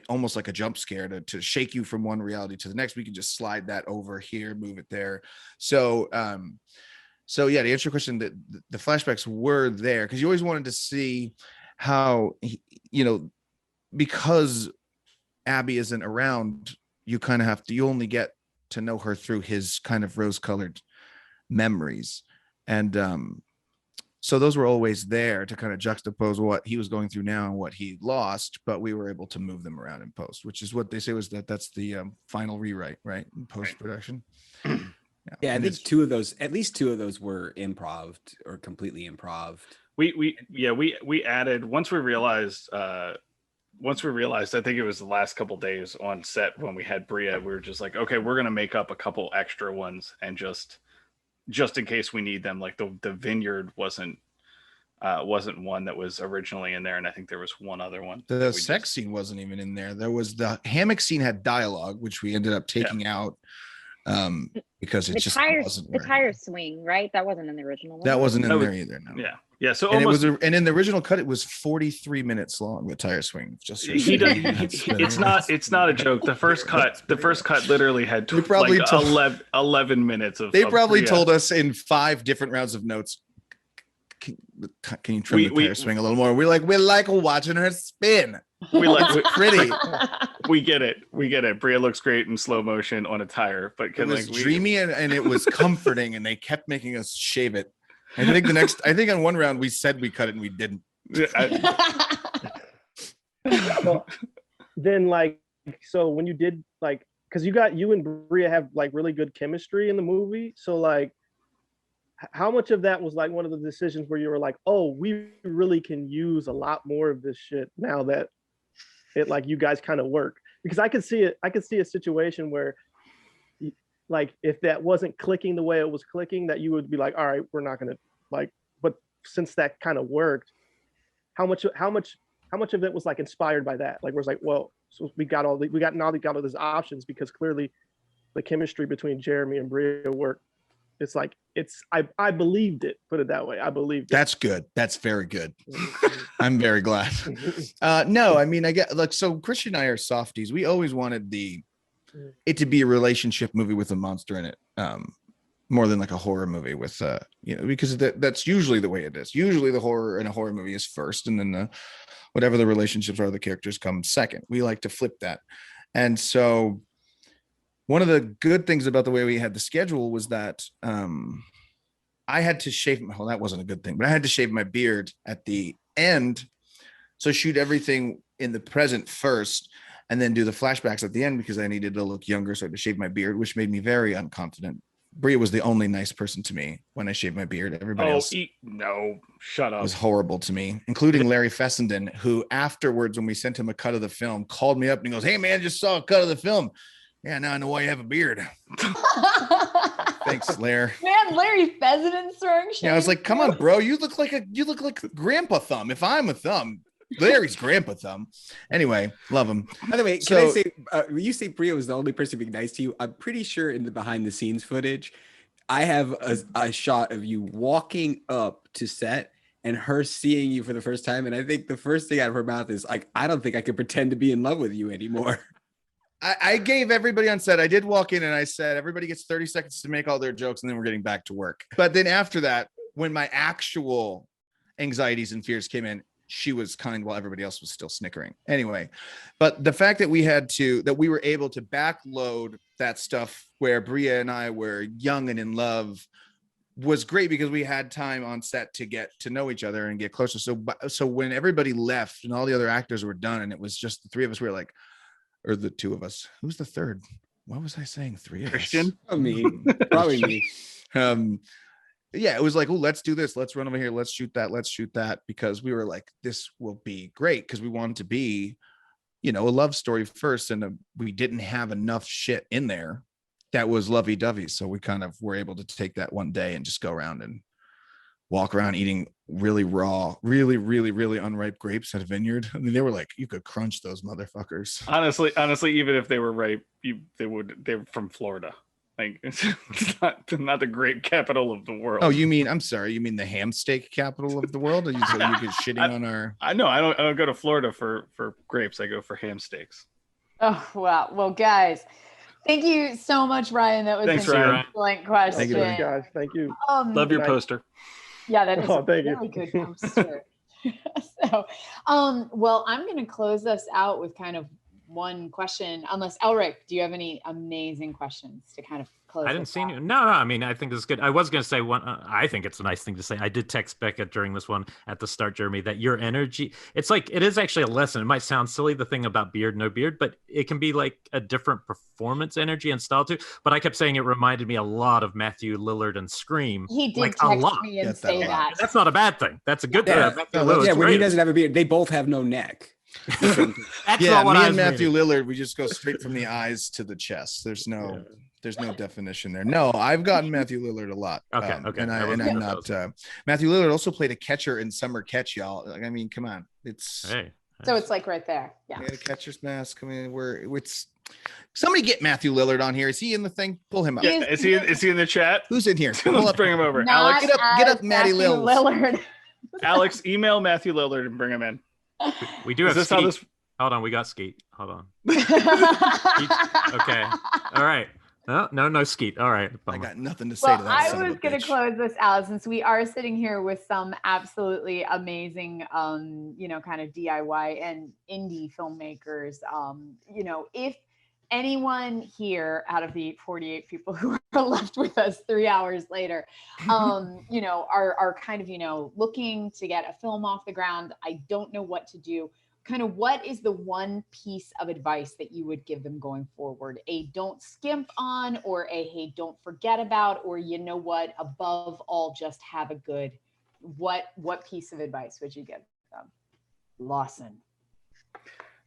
almost like a jump scare to shake you from one reality to the next, we can just slide that over here, move it there. So yeah, to answer your question, the flashbacks were there because you always wanted to see how, because Abby isn't around, you only get to know her through his kind of rose-colored memories. And so those were always there to kind of juxtapose what he was going through now and what he lost, but we were able to move them around in post, which is what they say that's the final rewrite, right? In post-production. Yeah, I think at least two of those were improv or completely improv. We added, once we realized, I think it was the last couple days on set when we had Brea, we were just like, okay, we're going to make up a couple extra ones, and just in case we need them. Like the vineyard wasn't one that was originally in there. And I think there was one other one. The sex scene wasn't even in there. There was the hammock scene had dialogue, which we ended up taking out. Because it wasn't the tire swing, right? That wasn't in the original one. That wasn't in there either. No. Yeah. So and in the original cut, it was 43 minutes long. The tire swing. It's not a joke. The first cut literally had 11 minutes of. They probably told us in 5 different rounds of notes. Can you trim the tire swing a little more? We're like watching her spin. Pretty. We get it. Brea looks great in slow motion on a tire, but it was dreamy and it was comforting, and they kept making us shave it. I think on one round we said we cut it and we didn't. Well, then so when you did because you and Brea have really good chemistry in the movie, so how much of that was one of the decisions where you were like, oh, we really can use a lot more of this shit now that it you guys kind of work? Because I could see a situation where if that wasn't clicking the way it was clicking, that you would be like, all right, we're not gonna but since that kind of worked, how much of it was inspired by that? Where it's well, so we got all these options because clearly the chemistry between Jeremy and Brea worked. I believed it, put it that way. I believed it. That's good. That's very good. I'm very glad. No, I mean, I get so Christian and I are softies. We always wanted it to be a relationship movie with a monster in it, more than a horror movie with because that's usually the way it is. Usually the horror in a horror movie is first, and then whatever the relationships are, the characters come second. We like to flip that. And so one of the good things about the way we had the schedule was that I had to shave that wasn't a good thing, but I had to shave my beard at the end. So shoot everything in the present first and then do the flashbacks at the end because I needed to look younger. So I had to shave my beard, which made me very unconfident Brea was the only nice person to me when I shaved my beard. Everybody else No, shut up. was horrible to me, including Larry Fessenden, who afterwards, when we sent him a cut of the film, called me up and he goes, "Hey man, just saw a cut of the film. Yeah, now I know why you have a beard." Thanks, Larry. Man, Larry Fessenden throwing shade. Yeah, I was like, "Come on, bro. You look like Grandpa Thumb. If I'm a thumb, Larry's Grandpa Thumb." Anyway, love him. By the way, can I say, when you say Brea was the only person being nice to you, I'm pretty sure in the behind the scenes footage, I have a shot of you walking up to set and her seeing you for the first time. And I think the first thing out of her mouth is like, "I don't think I can pretend to be in love with you anymore." I gave everybody on set, I did walk in and I said, everybody gets 30 seconds to make all their jokes and then we're getting back to work. But then after that, when my actual anxieties and fears came in, she was kind while everybody else was still snickering. Anyway, but the fact that we were able to backload that stuff where Brea and I were young and in love was great because we had time on set to get to know each other and get closer. So when everybody left and all the other actors were done and it was just the three of us, we were like, or the two of us. Who's the third? What was I saying? Three of Christian? us. I mean, probably me. Yeah, it was like, oh, let's do this. Let's run over here. Let's shoot that. Let's shoot that. Because we were like, this will be great. Because we wanted to be, a love story first. And we didn't have enough shit in there that was lovey-dovey. So we kind of were able to take that one day and just go around and walk around eating really raw, really, really, really unripe grapes at a vineyard. I mean, they were like, you could crunch those motherfuckers. Honestly, even if they were ripe, they're from Florida. Like it's not the grape capital of the world. Oh, I'm sorry, you mean the ham steak capital of the world? Are you get shitting on our? I know. I don't go to Florida for grapes. I go for ham steaks. Oh wow. Well, guys, thank you so much, Ryan. That was Thanks, an Ryan. excellent question. Thank you, Guys, thank you. Love your poster. Yeah, that is a thank you. really good poster. So, well, I'm going to close us out with kind of one question, unless Elric, do you have any amazing questions to kind of close? I didn't see any. No. I mean, I think it's good. I was going to say one. I think it's a nice thing to say. I did text Becca during this one at the start, Jeremy, that your energy. It's like it is actually a lesson. It might sound silly, the thing about beard, no beard, but it can be like a different performance energy and style too. But I kept saying it reminded me a lot of Matthew Lillard and Scream. He did like, text a lot. me and say that. That's not a bad thing. That's a good thing. Yeah, when he doesn't have a beard, they both have no neck. That's yeah, not what me I and was Matthew meaning. Lillard, we just go straight from the eyes to the chest. There's no definition there. No, I've gotten Matthew Lillard a lot. Okay. And I'm not. Matthew Lillard also played a catcher in Summer Catch, y'all. Like, I mean, come on, it's. Hey. So it's like right there. Yeah. We had a catcher's mask. I mean, it's. Somebody get Matthew Lillard on here. Is he in the thing? Pull him up. Yeah, is he in the chat? Who's in here? Let's bring him over. Not Alex, get up, Matty Matthew Lillard. Alex, email Matthew Lillard and bring him in. We do have Is this how Skeet. this? Hold on, we got Skeet. Hold on. Okay. All right. No Skeet. All right. I got nothing to say to that. I son of was a going to bitch. close this out since we are sitting here with some absolutely amazing, kind of DIY and indie filmmakers. If anyone here out of the 48 people who are left with us 3 hours later, are kind of, looking to get a film off the ground, I don't know what to do. Kind of what is the one piece of advice that you would give them going forward? A don't skimp on, or a hey, don't forget about, or above all, just have a good. What piece of advice would you give them? Lawson.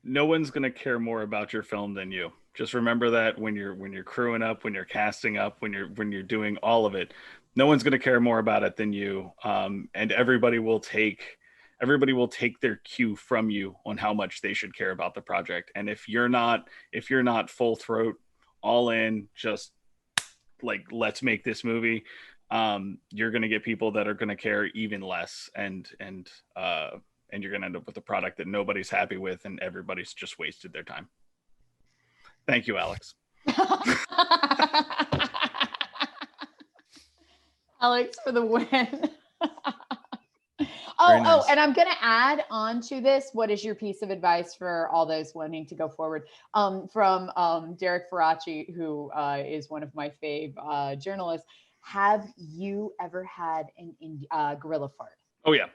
No one's gonna care more about your film than you. Just remember that when you're crewing up, when you're casting up, when you're doing all of it, no one's gonna care more about it than you. And everybody will take their cue from you on how much they should care about the project. And if you're not full throat, all in, just like, let's make this movie, you're going to get people that are going to care even less. And you're going to end up with a product that nobody's happy with and everybody's just wasted their time. Thank you, Alex. Alex for the win. Very nice. And I'm going to add on to this. What is your piece of advice for all those wanting to go forward? From Derek Faraci, who is one of my fave journalists. Have you ever had an gorilla fart? Oh yeah,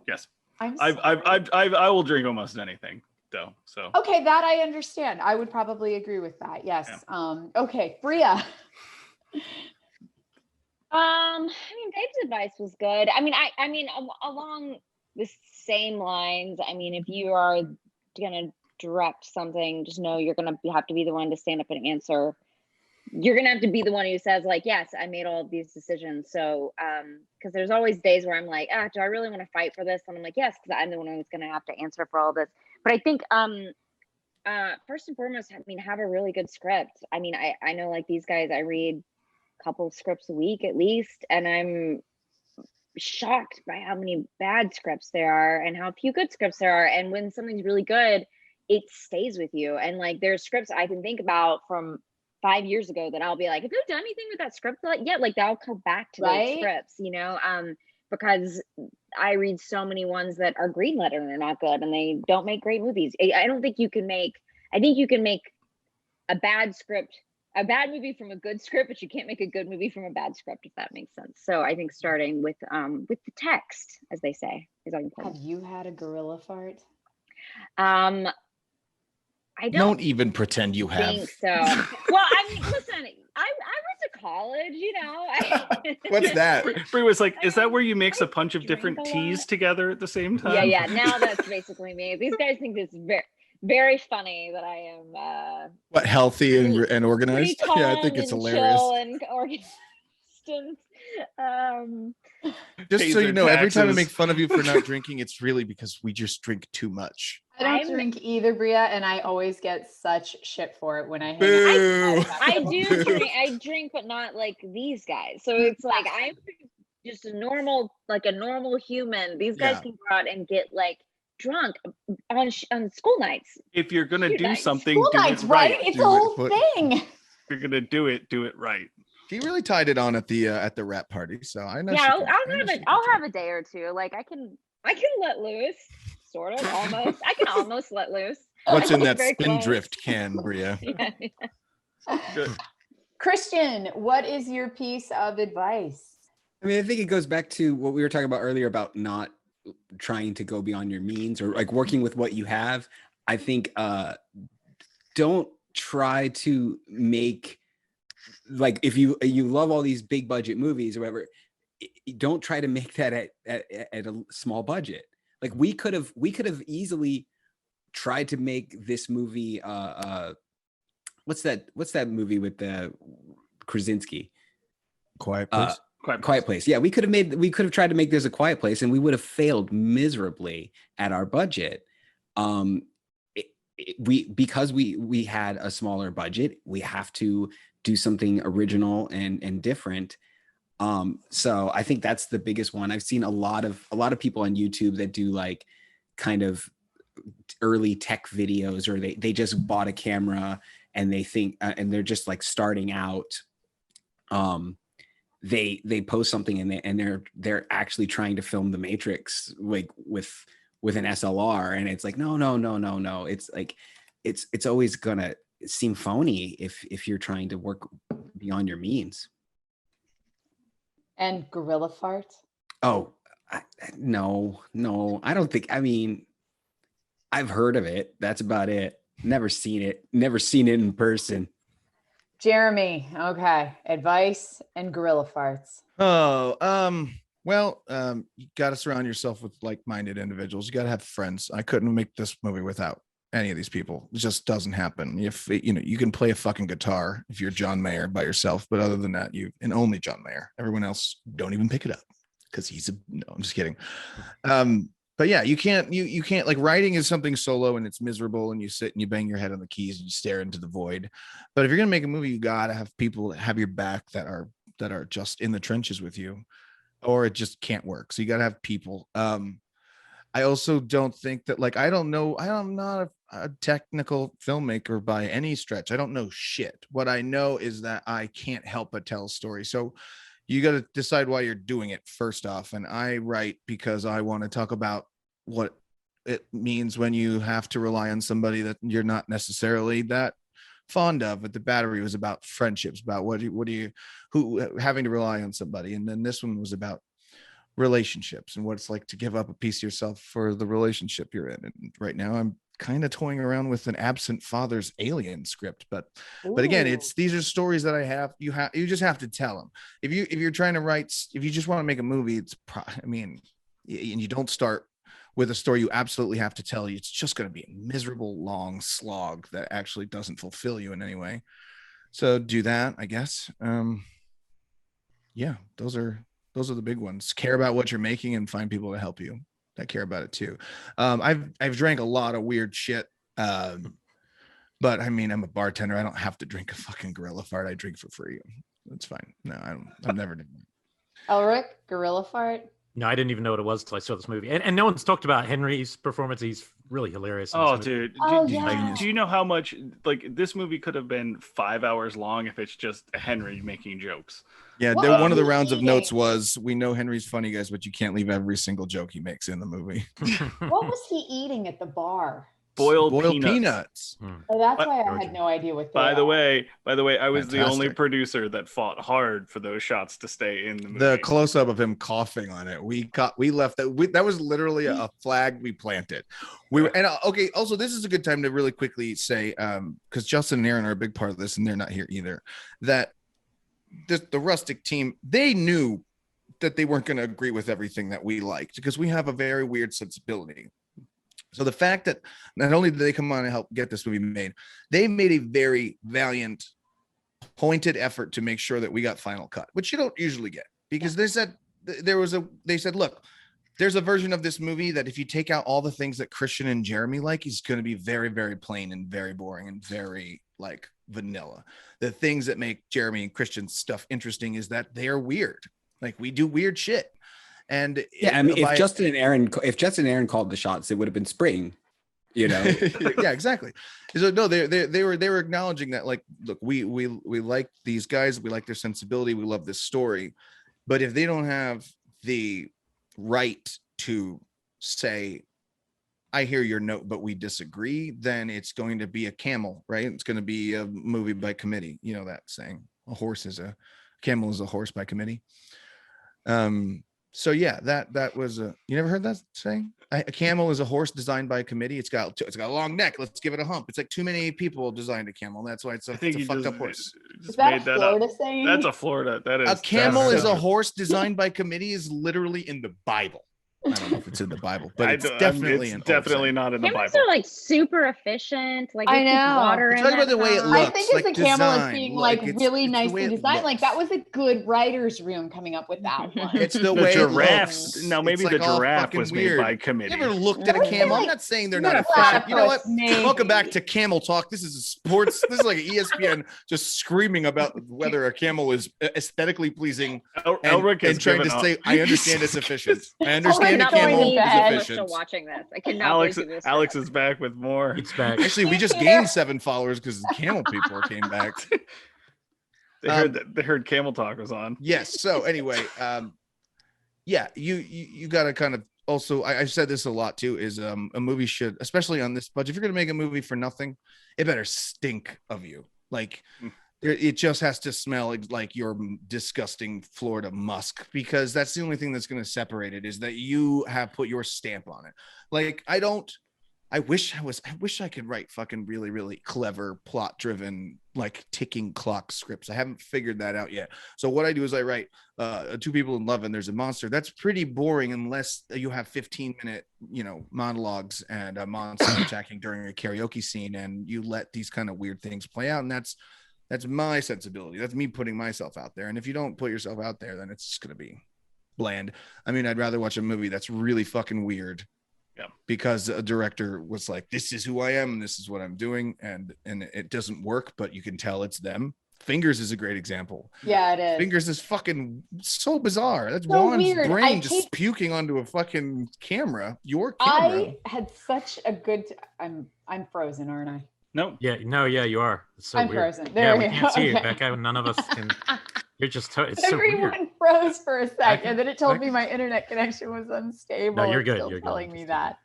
yes. I will drink almost anything though. So okay, that I understand. I would probably agree with that. Yes. Yeah. Okay, Brea. I mean, Dave's advice was good. I mean, along the same lines. I mean, if you are gonna direct something, just know you're gonna have to be the one to stand up and answer. You're gonna have to be the one who says, like, yes, I made all of these decisions. So, because there's always days where I'm like, do I really want to fight for this? And I'm like, yes, because I'm the one who's gonna have to answer for all this. But I think, first and foremost, I mean, have a really good script. I mean, I know, like, these guys, I read couple scripts a week at least, and I'm shocked by how many bad scripts there are and how few good scripts there are. And when something's really good, it stays with you. And like, there's scripts I can think about from 5 years ago that I'll be like, have you done anything with that script? Like, yeah, like that'll come back to those scripts, you know, because I read so many ones that are greenlit and they're not good and they don't make great movies. I don't think you can make, I think you can make a bad script, a bad movie from a good script, but you can't make a good movie from a bad script, if that makes sense. So I think starting with the text, as they say, is important. Have you had a gorilla fart? I don't even pretend you have. Think so. Well, I mean, listen, I went to college, you know. What's that? Brie was like, is that where you mix a bunch of different teas together at the same time? Yeah. Now that's basically me. These guys think this is very funny that I am what, healthy and organized. Yeah, I think it's hilarious. And organized. Just so you know, every time I make fun of you for not drinking, it's really because we just drink too much. I don't drink either, Brea, and I always get such shit for it when I hang out. I do drink. I drink, but not like these guys. So it's like I'm just a normal human. These guys can go out and get like drunk on school nights. If you're gonna do something, school do nights, it right. It's a whole thing. If you're gonna do it right. He really tied it on at the rap party, so I know. Yeah, I'll have a day or two. Like I can let loose, sort of, almost. I can almost let loose. What's in that Spindrift can, Brea? Good. Christian, what is your piece of advice? I mean, I think it goes back to what we were talking about earlier about not trying to go beyond your means or like working with what you have. I think don't try to make, like, if you love all these big budget movies or whatever, don't try to make that at a small budget. Like we could have easily tried to make this movie what's that movie with the Krasinski? Quiet Place. Quiet Place. Yeah, we could have tried to make this a Quiet Place and we would have failed miserably at our budget. Because we had a smaller budget, we have to do something original and different. So I think that's the biggest one. I've seen a lot of people on YouTube that do like kind of early tech videos, or they just bought a camera and they think and they're just like starting out. They post something and they're actually trying to film The Matrix like with an SLR, and it's like no. It's like it's always gonna seem phony if you're trying to work beyond your means. And gorilla fart? Oh, no, I don't think. I mean, I've heard of it. That's about it. Never seen it in person. Jeremy, okay. Advice and gorilla farts. Well, you got to surround yourself with like-minded individuals. You got to have friends. I couldn't make this movie without any of these people. It just doesn't happen. If you can play a fucking guitar if you're John Mayer by yourself, but other than that, and only John Mayer. Everyone else don't even pick it up because no, I'm just kidding. But yeah, you can't like, writing is something solo and it's miserable and you sit and you bang your head on the keys and you stare into the void. But if you're gonna make a movie, you gotta have people that have your back that are just in the trenches with you, or it just can't work. So you gotta have people. I also don't think that, like, I'm not a technical filmmaker by any stretch. I don't know shit. What I know is that I can't help but tell a story. So you got to decide why you're doing it first off. And I write because I want to talk about what it means when you have to rely on somebody that you're not necessarily that fond of. But The Battery was about friendships, about who having to rely on somebody. And then this one was about relationships and what it's like to give up a piece of yourself for the relationship you're in. And right now I'm kind of toying around with an absent father's Alien script, but again, these are stories that I have. You just have to tell them. If you're trying to write, if you just want to make a movie, and you don't start with a story you absolutely have to tell you, it's just going to be a miserable long slog that actually doesn't fulfill you in any way. So do that, I guess. Yeah, those are the big ones. Care about what you're making and find people to help you that care about it too. I've drank a lot of weird shit, but I mean, I'm a bartender. I don't have to drink a fucking gorilla fart. I drink for free. That's fine. No, I've never done that. Elric, gorilla fart. No, I didn't even know what it was till I saw this movie. And no one's talked about Henry's performance. He's really hilarious. Oh, dude. Do you know how much, like, this movie could have been 5 hours long if it's just Henry making jokes? Yeah, one of the rounds of notes was, we know Henry's funny, guys, but you can't leave every single joke he makes in the movie. What was he eating at the bar? Boiled peanuts. Oh, that's why I had no idea what they By are. the way, I was the only Fantastic. producer that fought hard for those shots to stay in the movie. The close-up of him coughing on it, we left that. That was literally a flag we planted. Okay. Also, this is a good time to really quickly say, because Justin and Aaron are a big part of this, and they're not here either, that the Rustic team, they knew that they weren't going to agree with everything that we liked, because we have a very weird sensibility. So the fact that not only did they come on and help get this movie made, they made a very valiant, pointed effort to make sure that we got final cut, which you don't usually get, because they said, look, there's a version of this movie that if you take out all the things that Christian and Jeremy like, is going to be very, very plain and very boring and very like vanilla. The things that make Jeremy and Christian's stuff interesting is that they are weird. Like, we do weird shit. And yeah, I mean, if Justin and Aaron called the shots, it would have been spring, you know. Yeah, exactly. So no, they were acknowledging that, like, look, we like these guys, we like their sensibility, we love this story, but if they don't have the right to say, I hear your note, but we disagree, then it's going to be a camel, right? It's going to be a movie by committee. You know that saying, camel is a horse by committee. So yeah, that was you never heard that saying? A camel is a horse designed by a committee. It's got a long neck. Let's give it a hump. It's like too many people designed a camel. That's why it's a fucked up horse. Is that a Florida saying? That's a Florida. That is a camel is a horse designed by committee is literally in the Bible. I don't know if it's in the Bible, but it's definitely not in the Camels Bible. are like super efficient. Like I they keep know. water You're in talking about the way it looks. I think it's like a camel as design, being like, like it's really the nicely way it designed. Like looks. that was a good writer's room coming up with that one. It's the The way giraffe. it looks. No, maybe It's the like all giraffe fucking was weird. made by committee. You ever looked at a I feel camel? I'm like not saying they're not not a efficient. platypus, You know what? maybe. Welcome back to Camel Talk. This is a sports. This is like an ESPN just screaming about whether a camel is aesthetically pleasing Elric and has trying to given say, up. I understand it's efficient. I understand a cannot camel believe is you are efficient. still watching this. I cannot Alex believe this. Alex is back with more. It's back. Actually, we just gained 7 followers because the camel people came back. They heard Camel Talk was on. Yes. So anyway, yeah, you got to kind of also, I've said this a lot too, is a movie should, especially on this budget, if you're going to make a movie for nothing, it better stink of you. Like, it just has to smell like your disgusting Florida musk, because that's the only thing that's going to separate it, is that you have put your stamp on it. Like, I wish I could write fucking really, really clever, plot driven, like ticking clock scripts. I haven't figured that out yet. So what I do is I write 2 people in love and there's a monster. That's pretty boring unless you have 15-minute, monologues and a monster attacking during a karaoke scene, and you let these kind of weird things play out. And that's my sensibility. That's me putting myself out there. And if you don't put yourself out there, then it's just going to be bland. I mean, I'd rather watch a movie that's really fucking weird. Yeah. Because a director was like, this is who I am, this is what I'm doing, and it doesn't work, but you can tell it's them. Fingers is a great example. Yeah, it is. Fingers is fucking so bizarre. That's So Juan's weird. brain just puking onto a fucking camera. Your camera. I had such a good. I'm frozen, aren't I? No. Yeah, you are. It's so I'm weird. frozen. There we we go. can't see you, Okay. Becca. None of us can. You're just. It's so Everyone weird. froze for a sec, can- and then it told I me my internet connection was unstable. No, you're It's good, Still you're good. telling me that.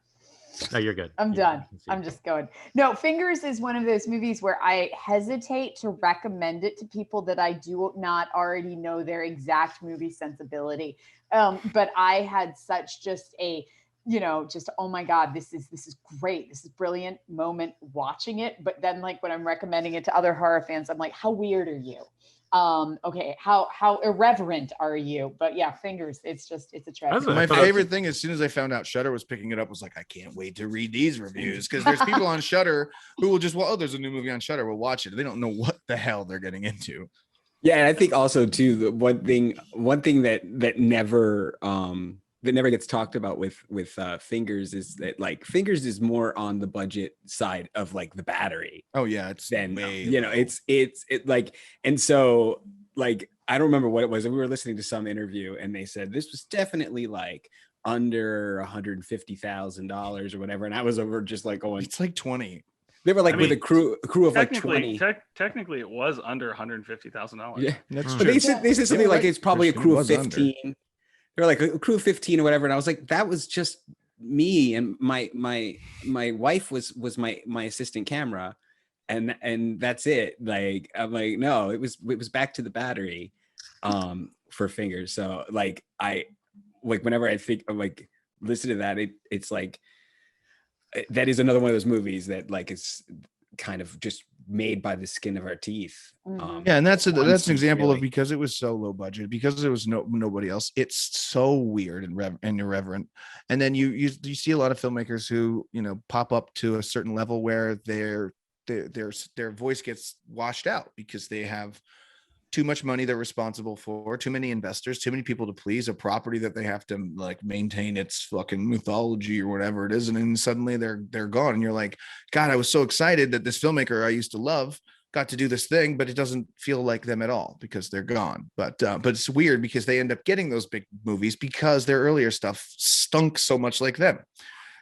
No, you're good. I'm You done. can see. I'm just going. No, Fingers is one of those movies where I hesitate to recommend it to people that I do not already know their exact movie sensibility. But I had such just a you know, just, oh my God, this is great. This is brilliant moment watching it. But then like when I'm recommending it to other horror fans, I'm like, how weird are you? Okay, how irreverent are you? But yeah, Fingers, it's a treasure. My favorite thing, as soon as I found out Shudder was picking it up, was like, I can't wait to read these reviews, because there's people on Shudder who will just, well, oh, there's a new movie on Shudder, we'll watch it. They don't know what the hell they're getting into. Yeah, and I think also too, the one thing that never gets talked about with Fingers is that like Fingers is more on the budget side of like the Battery. Oh yeah, it's then way you know low. it's like, and so like I don't remember what it was. We were listening to some interview and they said this was definitely like under $150,000 or whatever, and I was over just like going, it's like 20. They were like with a crew of like 20. Technically, it was under $150,000. Yeah, that's but true. they said something like it's probably a crew of 15. Under. They're like a crew of 15 or whatever, and I was like, that was just me and my wife was my assistant camera, and that's it. Like I'm like, no, it was back to the Battery, for Fingers. So like I like whenever I think of like listen to that, it's like that is another one of those movies that like is kind of just made by the skin of our teeth. Yeah, and that's an example of, because it was so low budget, because there was nobody else, it's so weird and irreverent. And then you see a lot of filmmakers who, you know, pop up to a certain level where their voice gets washed out because they have too much money they're responsible for, too many investors, too many people to please, a property that they have to like maintain its fucking mythology or whatever it is, and then suddenly they're gone, and you're like, God, I was so excited that this filmmaker I used to love got to do this thing, but it doesn't feel like them at all because they're gone. But it's weird because they end up getting those big movies because their earlier stuff stunk so much like them.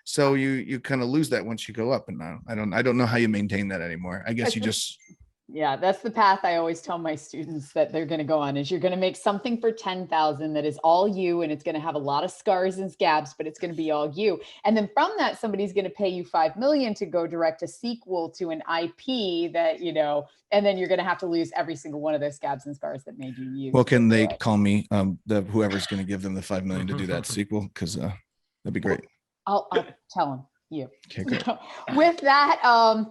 So you kind of lose that once you go up, and I don't know how you maintain that anymore. I guess you just. Yeah, that's the path I always tell my students that they're going to go on, is you're going to make something for 10,000 that is all you, and it's going to have a lot of scars and scabs, but it's going to be all you. And then from that, somebody's going to pay you $5 million to go direct a sequel to an IP that, you know, and then you're going to have to lose every single one of those scabs and scars that made you you. Well, can they call me whoever's going to give them the $5 million to do that sequel? Because that'd be great. I'll tell them. You. Okay, great. So, with that,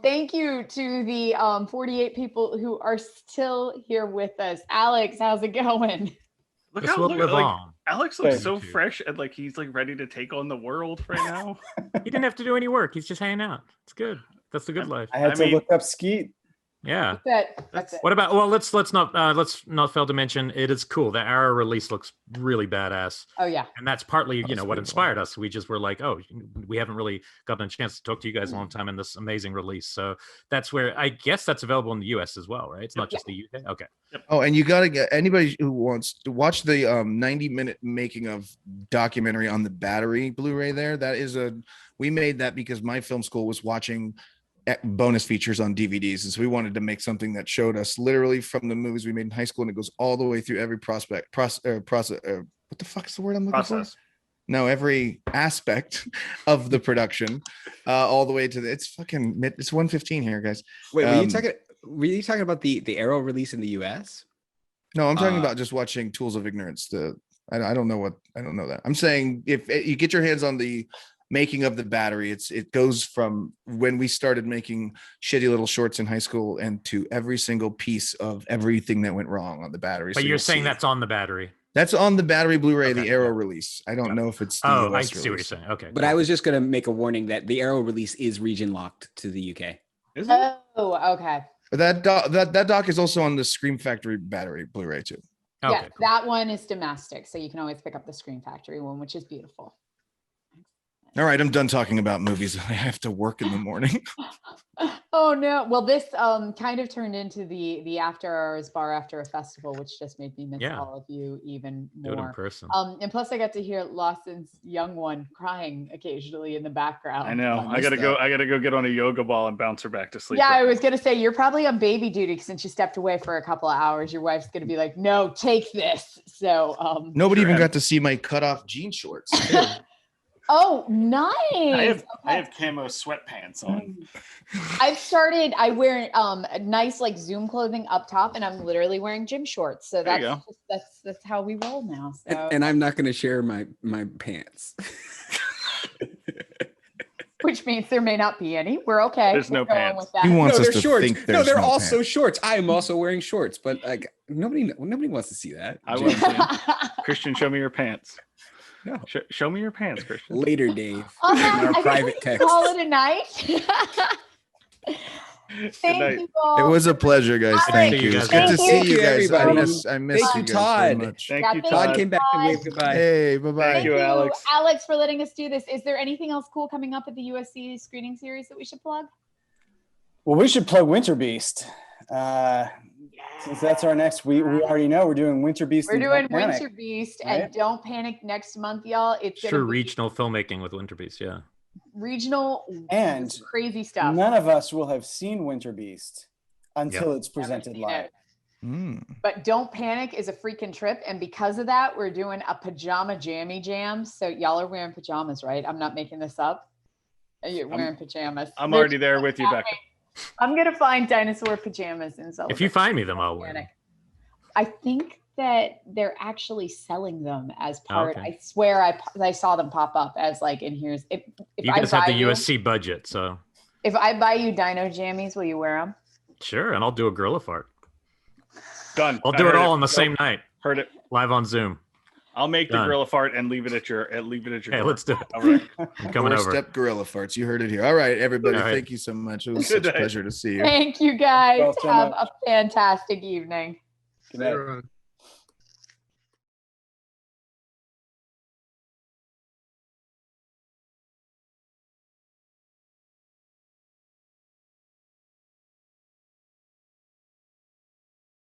thank you to the 48 people who are still here with us. Alex, how's it going? Alex looks so fresh and like he's like ready to take on the world right now. He didn't have to do any work. He's just hanging out. It's good. That's the good life. I had to look up Skeet. Yeah. That's it. What about, well, let's not fail to mention, it is cool. The Arrow release looks really badass. Oh yeah. And that's partly, you know, what inspired us. We just were like, oh, we haven't really gotten a chance to talk to you guys a long time in this amazing release. So that's where, I guess that's available in the US as well, right? It's not just the UK. Okay. Oh, and you got to get anybody who wants to watch the 90-minute making of documentary on the Battery Blu-ray there. That is we made that because my film school was watching bonus features on DVDs, and so we wanted to make something that showed us literally from the movies we made in high school, and it goes all the way through every process. What the fuck is the word I'm looking for? No, every aspect of the production, all the way to it's 1:15 here, guys. Wait, were you talking about the Arrow release in the US? No, I'm talking about just watching Tools of Ignorance. I don't know that. I'm saying if you get your hands on the making of the Battery, it goes from when we started making shitty little shorts in high school and to every single piece of everything that went wrong on the Battery. But you're saying that's on the Battery. That's on the Battery Blu-ray, the Arrow release. I don't know if it's the US I see release. what you're saying. Okay. But I was just going to make a warning that the Arrow release is region locked to the UK. Is it? Oh, okay. That doc is also on the Scream Factory Battery Blu-ray too. Yeah, Okay, cool. that one is domestic, so you can always pick up the Scream Factory one, which is beautiful. All right, I'm done talking about movies. I have to work in the morning. Oh no. Well, this kind of turned into the after hours bar after a festival, which just made me miss all of you even more. Do it in person. And plus I got to hear Lawson's young one crying occasionally in the background. I know. I gotta go get on a yoga ball and bounce her back to sleep. Yeah, I was gonna say you're probably on baby duty since you stepped away for a couple of hours. Your wife's gonna be like, no, take this. So nobody even got to see my cut off jean shorts. Oh, nice. I have camo sweatpants on. I wear nice like Zoom clothing up top, and I'm literally wearing gym shorts. So that's how we roll now. So And I'm not going to share my pants. Which means there may not be any. We're okay. There's no We're going pants. with that. He wants No, us they're to shorts. think No, there's they're no also pants. shorts. I am also wearing shorts, but like nobody wants to see that. I want to. Christian, show me your pants. No. Show me your pants, Christian. Later, Dave. On In that, our I guess private we can text. call it a night. Thank night. you all. It was a pleasure, guys. All Thank right. you. It's Thank good to you. see you guys. I Everybody. miss Thank you you, guys so Todd. much. Thank Yeah, you, thank Todd Todd. came back to wave goodbye. Hey, bye bye. Thank you, Alex. Alex, for letting us do this. Is there anything else cool coming up at the USC screening series that we should plug? Well, we should plug Winter Beast. Since that's our next, we already know we're doing Winter Beast. We're and doing Don't Panic, Winter Beast right? and Don't Panic next month, y'all. It's True gonna be regional filmmaking with Winter Beast. Yeah. regional And crazy stuff. None of us will have seen Winter Beast until it's Never presented seen live. it. Mm. But Don't Panic is a freaking trip. And because of that, we're doing a pajama jammy jam. So y'all are wearing pajamas, right? I'm not making this up. You're wearing pajamas. I'm already there with you, Becca. I'm going to find dinosaur pajamas in Sullivan. If you find me them, I'll wear them. I think that they're actually selling them as part. okay. I swear I saw them pop up as like, and here's, if You I guys buy have the you, USC budget, so if I buy you dino jammies, will you wear them? sure. And I'll do a gorilla fart. Done. I'll I do it heard all on the Nope. same night, Heard it. live on Zoom. I'll make the Done. gorilla fart and leave it at your Hey, door. let's do it. All right. I'm coming over. Step gorilla farts. You heard it here. All right, everybody. All right. Thank you so much. It was Good such a night. pleasure to see you. Thank you guys. Well, so Have much. a fantastic evening. Good night. Later on.